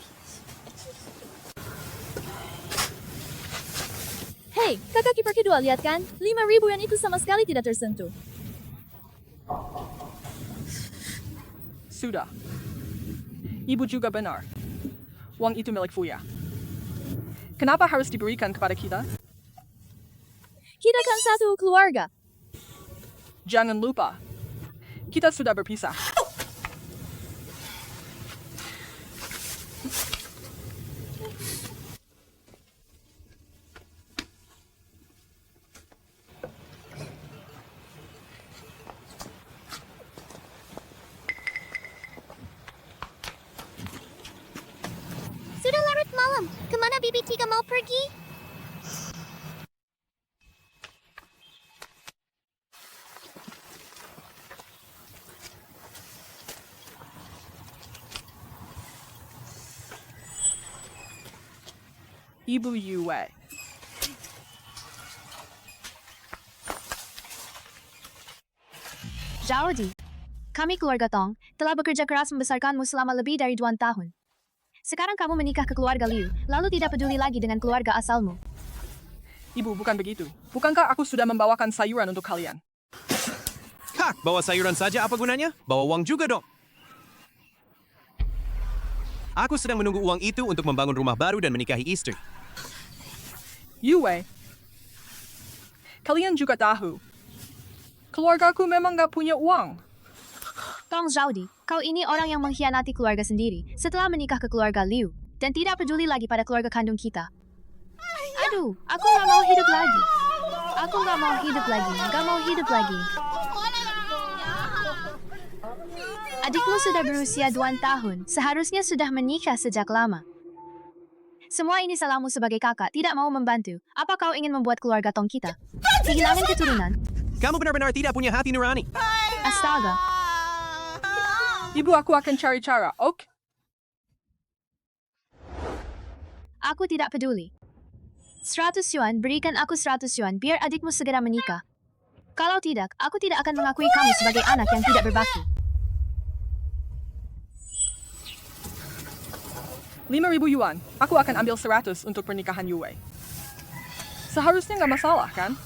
Hei, kakak kiper kedua lihat kan? 5.000 yen itu sama sekali tidak tersentuh. Sudah. Ibu juga benar. Uang itu milik Fuya. Kenapa harus diberikan kepada kita? Kita kan satu keluarga. Jangan lupa, kita sudah berpisah. Sudah larut malam. Kemana Bibi Tiga mau pergi? Ibu Yue. Jaudi, kami keluarga Tong telah bekerja keras membesarkanmu selama lebih dari 2 tahun. Sekarang kamu menikah ke keluarga Liu, lalu tidak peduli lagi dengan keluarga asalmu. Ibu, bukan begitu. Bukankah aku sudah membawakan sayuran untuk kalian? Kak, bawa sayuran saja apa gunanya? Bawa uang juga dong. Aku sedang menunggu uang itu untuk membangun rumah baru dan menikahi istri. Yue, kalian juga tahu. Keluargaku memang gak punya uang. Tong Jaudi, kau ini orang yang mengkhianati keluarga sendiri setelah menikah ke keluarga Liu, dan tidak peduli lagi pada keluarga kandung kita. Aduh, aku gak mau hidup lagi. Aku gak mau hidup lagi, gak mau hidup lagi. Adikmu sudah berusia 2 tahun, seharusnya sudah menikah sejak lama. Semua ini salahmu sebagai kakak, tidak mau membantu. Apa kau ingin membuat keluarga Tong kita kehilangan keturunan? Kamu benar-benar tidak punya hati nurani. Astaga. Ibu, aku akan cari cara, oke? Aku tidak peduli. 100 yuan, berikan aku 100 yuan biar adikmu segera menikah. Kalau tidak, aku tidak akan mengakui kamu sebagai anak yang tidak berbakti. 5.000 yuan, aku akan ambil 100 untuk pernikahan Yue. Seharusnya nggak masalah, kan?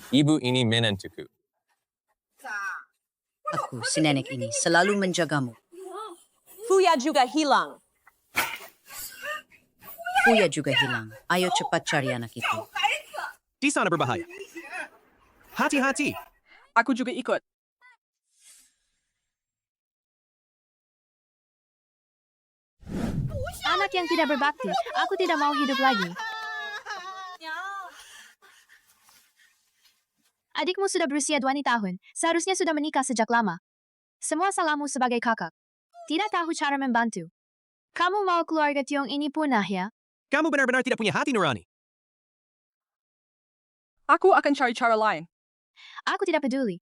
Ibu ini menantuku. Aku, si nenek ini, selalu menjagamu. Fuya juga hilang. Fuya juga hilang. Ayo cepat cari anak itu. Di sana berbahaya. Hati-hati. Aku juga ikut. Anak yang tidak berbakti, aku tidak mau hidup lagi. Adikmu sudah berusia 2 tahun, seharusnya sudah menikah sejak lama. Semua salahmu sebagai kakak. Tidak tahu cara membantu. Kamu mau keluarga Tiong ini punah ya? Kamu benar-benar tidak punya hati nurani. Aku akan cari cara lain. Aku tidak peduli.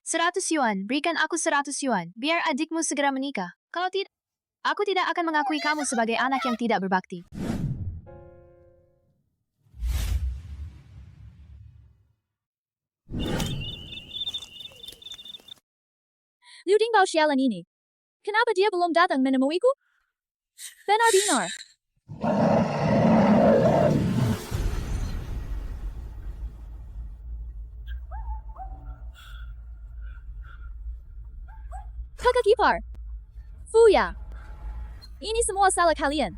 100 yuan, berikan aku 100 yuan, biar adikmu segera menikah. Kalau tidak, aku tidak akan mengakui kamu sebagai anak yang tidak berbakti. Liu Dingbao sialan ini. Kenapa dia belum datang menemuiku? Benar-benar. Kakak Kipar. Fuya. Ini semua salah kalian.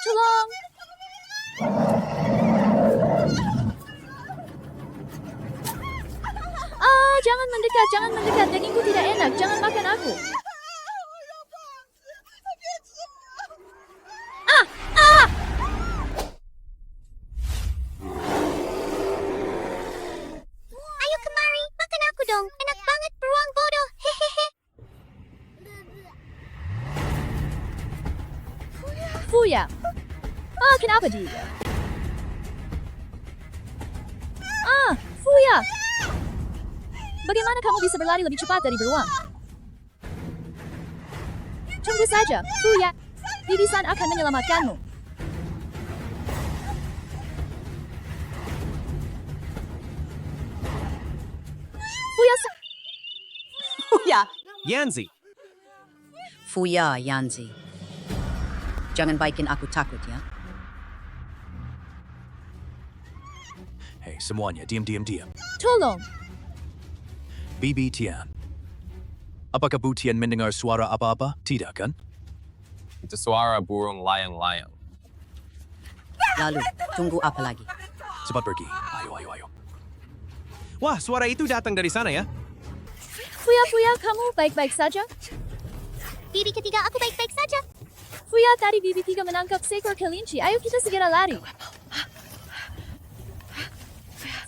Tulong! Jangan mendekat. Dagingku tidak enak. Jangan makan aku. Ayo kemari, makan aku dong. Enak banget beruang bodoh. Hehehe. Fuya! Kenapa dia? Fuya! Bagaimana kamu bisa berlari lebih cepat dari beruang? Tunggu saja, Fuya. Bibisan akan menyelamatkanmu. Fuya Fuya! Yanzi! Fuya, Yanzi. Jangan bikin aku takut ya. Hei, semuanya, diam. Tolong! Bibi Tian. Apakah Bu Tian mendengar suara apa-apa? Tidak kan? Itu suara burung layang-layang. Lalu, tunggu apa lagi? Cepat pergi. Ayo. Wah, suara itu datang dari sana ya. Fuya, kamu baik-baik saja? Bibi ketiga aku baik-baik saja. Fuya, tadi Bibi 3 menangkap seekor kelinci. Ayo kita segera lari.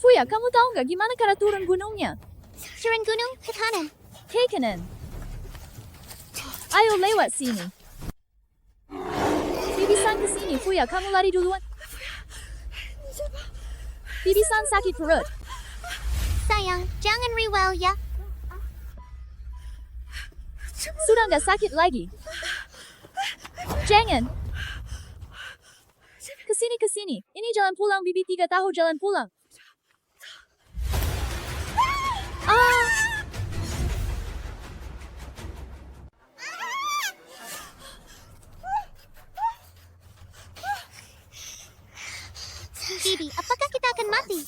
Fuya, kamu tahu nggak gimana cara turun gunungnya? Turun gunung ke kanan. Ke kanan. Ayo lewat sini. Bibisan ke sini, Fuya. Kamu lari duluan. Bibisan sakit perut. Sayang, jangan rewel ya. Sudah nggak sakit lagi. Jangan. Kesini. Ini jalan pulang. Bibi 3 tahu jalan pulang. Bibi, apakah kita akan mati?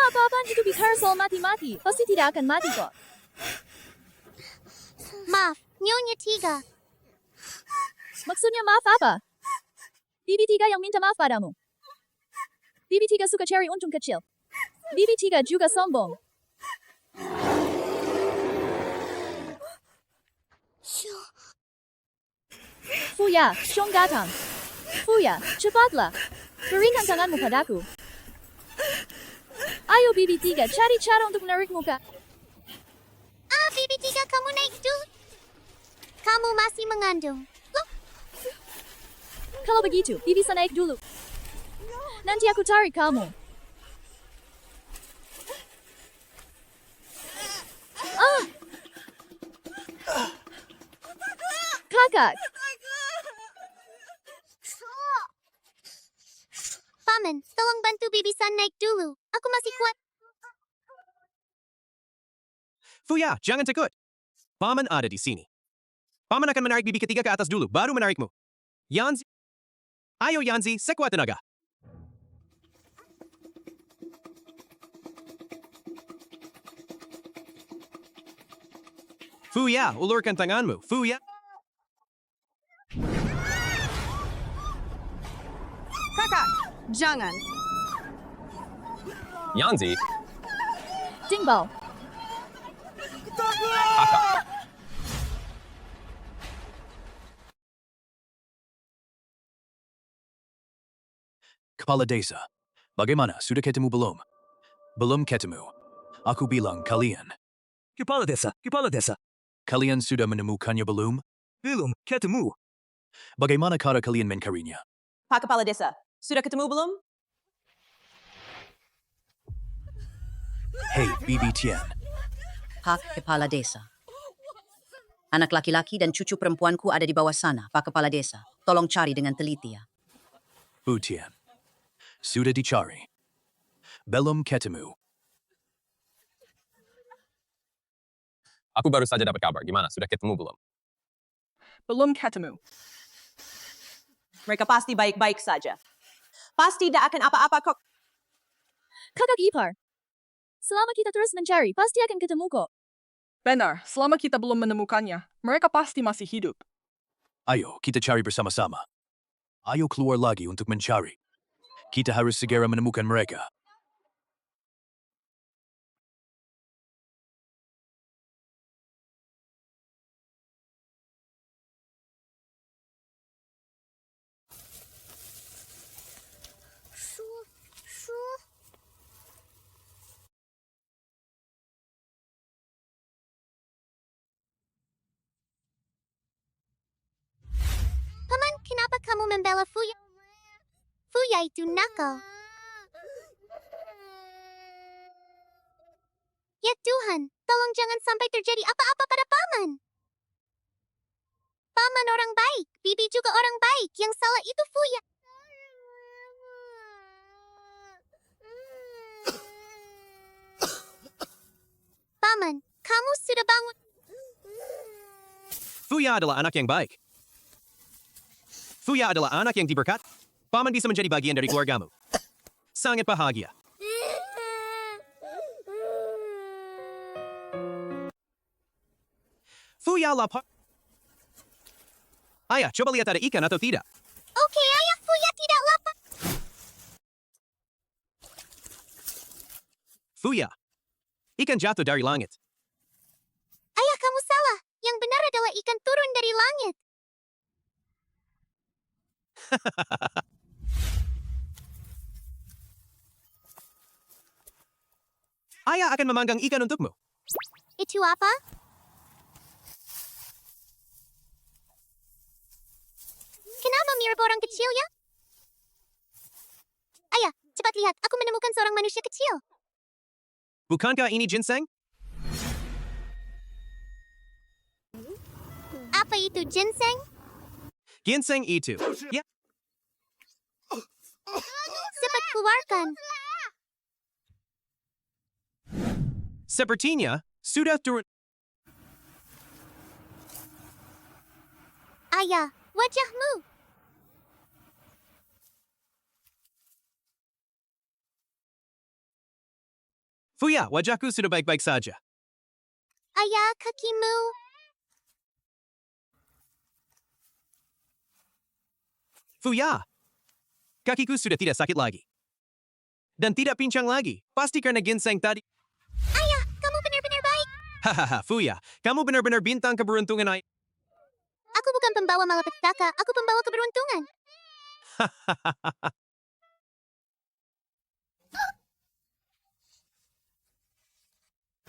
Apa-apaan itu bicara soal mati-mati. Pasti tidak akan mati kok. Maaf, Nyonya 3. Maksudnya maaf apa? Bibi 3 yang minta maaf padamu. Bibi 3 suka cari untung kecil. Bibi 3 juga sombong. Fuya, Xiong datang. Fuya, cepatlah. Berikan tanganmu padaku. Ayo Bibi 3, cari cara untuk menarik muka. Bibi 3 kamu naik dulu. Kamu masih mengandung. Loh, Kalau begitu, Bibi bisa naik dulu. Nanti aku tarik kamu. Kakak, Paman, tolong bantu Bibi-san naik dulu. Aku masih kuat. Fuya, jangan takut. Paman ada di sini. Paman akan menarik bibi ketiga ke atas dulu, baru menarikmu. Yanzi. Ayo Yanzi, sekuat tenaga. Fuya, ulurkan tanganmu. Fuya. Kakak, jangan. Yanzi, Dingbao. kakak. Kepala Desa. Bagaimana? Sudah ketemu belum? Belum ketemu. Aku bilang kalian. Kepala desa. Kalian sudah menemukannya belum? Belum ketemu. Bagaimana cara kalian mencarinya? Pak Kepala Desa, sudah ketemu belum? Hei, Bibi Tian. Pak Kepala Desa. Anak laki-laki dan cucu perempuanku ada di bawah sana, Pak Kepala Desa. Tolong cari dengan teliti ya. Bu Tian. Sudah dicari. Belum ketemu. Aku baru saja dapat kabar. Gimana? Sudah ketemu belum? Belum ketemu. Mereka pasti baik-baik saja. Pasti tidak akan apa-apa kok. Kakak ipar. Selama kita terus mencari, pasti akan ketemu kok. Benar, selama kita belum menemukannya, mereka pasti masih hidup. Ayo, kita cari bersama-sama. Ayaw keluar lagi untuk mencari. Kita harus segera menemukan mereka. Paman, kenapa kamu membela Fuya? Fuya itu nakal. Ya Tuhan, tolong jangan sampai terjadi apa-apa pada Paman. Paman orang baik, Bibi juga orang baik, yang salah itu Fuya. Paman, kamu sudah bangun. Fuya adalah anak yang baik. Fuya adalah anak yang diberkat. Paman bisa menjadi bagian dari keluargamu. Sangat bahagia. Fuya lapar. Ayah, coba lihat ada ikan atau tidak. Oke, ayah, Fuya tidak lapar. Fuya, ikan jatuh dari langit. Ayah, kamu salah. Yang benar adalah ikan turun dari langit. Ayah akan memanggang ikan untukmu. Itu apa? Kenapa mirip orang kecil ya? Ayah, cepat lihat. Aku menemukan seorang manusia kecil. Bukankah ini ginseng? Apa itu ginseng? Ginseng itu. Ya, Cepat keluarkan. sepertinya sudah turun. Ayah, wajahmu. Fuya, wajahku sudah baik-baik saja. Ayah, kakimu. Fuya, kakiku sudah tidak sakit lagi. Dan tidak pincang lagi. Pasti karena ginseng tadi. Ayah, kamu benar-benar baik. Hahaha, Fuya, kamu benar-benar bintang keberuntungan. Aku bukan pembawa malapetaka, aku pembawa keberuntungan.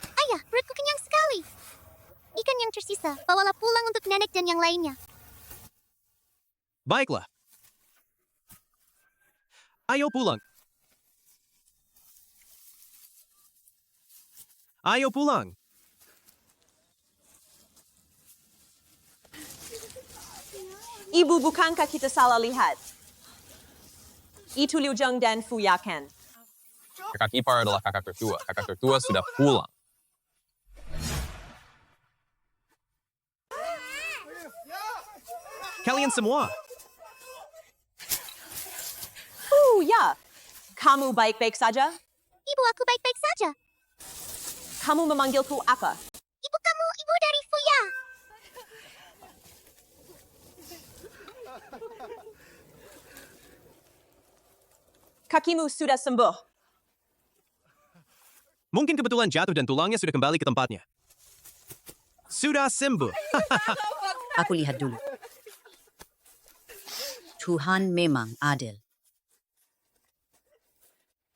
Ayah, perutku kenyang sekali. Ikan yang tersisa, bawalah pulang untuk nenek dan yang lainnya. Baiklah. Ayo pulang. Ayo pulang. Ibu, bukankah kita salah lihat? Itu Liu Zheng dan Fu Yakan. Kakak ipar adalah kakak tertua. Kakak tertua sudah pulang. Kalian semua. Ya. Kamu baik-baik saja? Ibu, aku baik-baik saja. Kamu memanggilku apa? Ibu kamu, ibu dari Fuya. Kakimu sudah sembuh. Mungkin kebetulan jatuh dan tulangnya sudah kembali ke tempatnya. Sudah sembuh. Aku lihat dulu. Tuhan memang adil.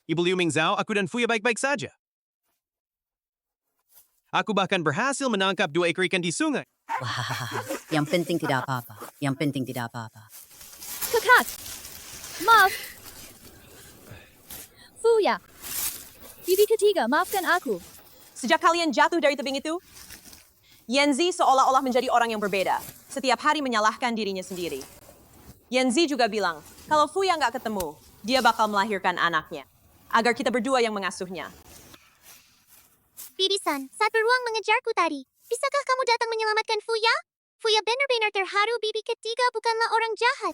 Ibu Liu Mingzhao, aku dan Fuya baik-baik saja. Aku bahkan berhasil menangkap 2 ekor ikan di sungai. Wah, yang penting tidak apa-apa. Yang penting tidak apa-apa. Kakak! Maaf! Fuya! Bibi ketiga, maafkan aku. Sejak kalian jatuh dari tebing itu, Yanzi seolah-olah menjadi orang yang berbeda. Setiap hari menyalahkan dirinya sendiri. Yanzi juga bilang, kalau Fuya nggak ketemu, dia bakal melahirkan anaknya. Agar kita berdua yang mengasuhnya. Bibi-san, saat beruang mengejarku tadi, bisakah kamu datang menyelamatkan Fuya? Fuya benar-benar terharu. Bibi ketiga bukanlah orang jahat.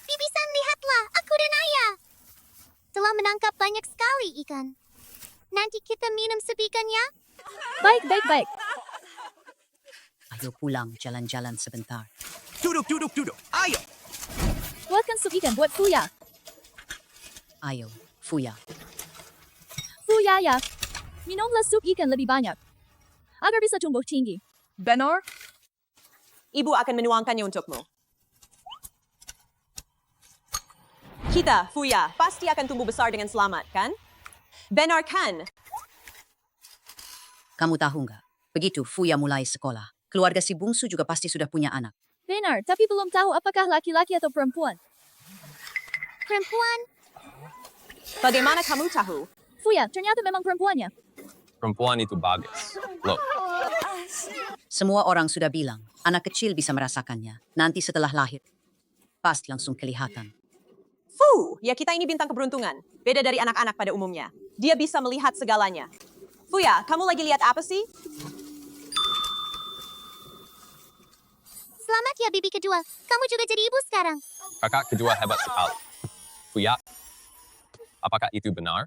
Bibi-san, lihatlah, aku dan ayah telah menangkap banyak sekali ikan. Nanti kita minum sepikan ya? Baik, baik, baik. Ayo pulang jalan-jalan sebentar. Duduk. Ayo. Buatkan sup ikan buat Fuya. Ayo, Fuya. Fuya ya. Minumlah sup ikan lebih banyak. Agar bisa tumbuh tinggi. Benar? Ibu akan menuangkannya untukmu. Kita, Fuya, pasti akan tumbuh besar dengan selamat, kan? Benar kan? Kamu tahu nggak? Begitu Fuya mulai sekolah, keluarga si bungsu juga pasti sudah punya anak. Benar, tapi belum tahu apakah laki-laki atau perempuan. Perempuan, Bagaimana kamu tahu? Fuya, ternyata memang perempuannya. Perempuan itu bagus. Loh, Semua orang sudah bilang, anak kecil bisa merasakannya. Nanti setelah lahir, pasti langsung kelihatan. Ya kita ini bintang keberuntungan. Beda dari anak-anak pada umumnya. Dia bisa melihat segalanya. Fuya, kamu lagi lihat apa sih? selamat ya bibi kedua. Kamu juga jadi ibu sekarang. kakak kedua hebat sekali. Fuya, apakah itu benar?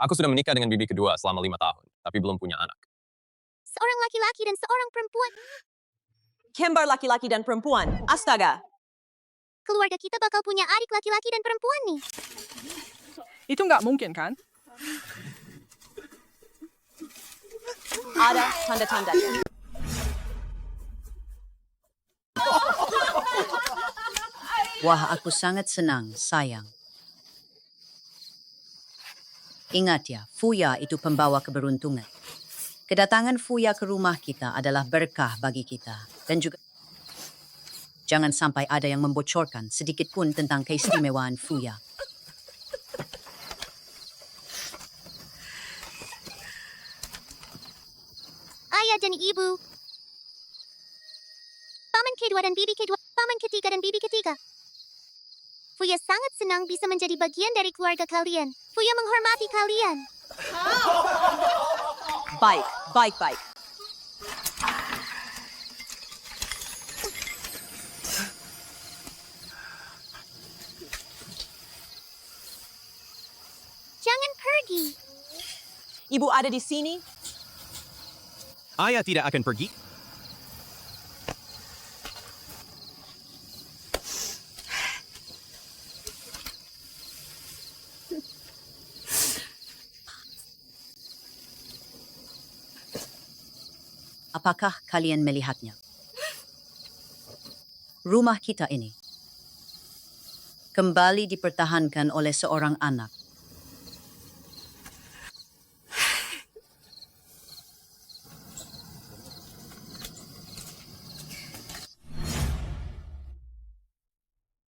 Aku sudah menikah dengan bibi kedua selama 5 tahun, tapi belum punya anak. Seorang laki-laki dan seorang perempuan. Kembar laki-laki dan perempuan. Astaga. Keluarga kita bakal punya adik laki-laki dan perempuan nih. Itu nggak mungkin, kan? Ada tanda-tandanya. Wah, aku sangat senang, sayang. Ingat ya, Fuya itu pembawa keberuntungan. Kedatangan Fuya ke rumah kita adalah berkah bagi kita. Dan juga, jangan sampai ada yang membocorkan sedikit pun tentang keistimewaan Fuya. Ayah dan ibu. Paman kedua dan bibi kedua. Paman ketiga dan bibi ketiga. Fuya sangat senang bisa menjadi bagian dari keluarga kalian. Fuya menghormati kalian. Baik, baik, baik. Jangan pergi. Ibu ada di sini. Ayah tidak akan pergi. Apakah kalian melihatnya? Rumah kita ini kembali dipertahankan oleh seorang anak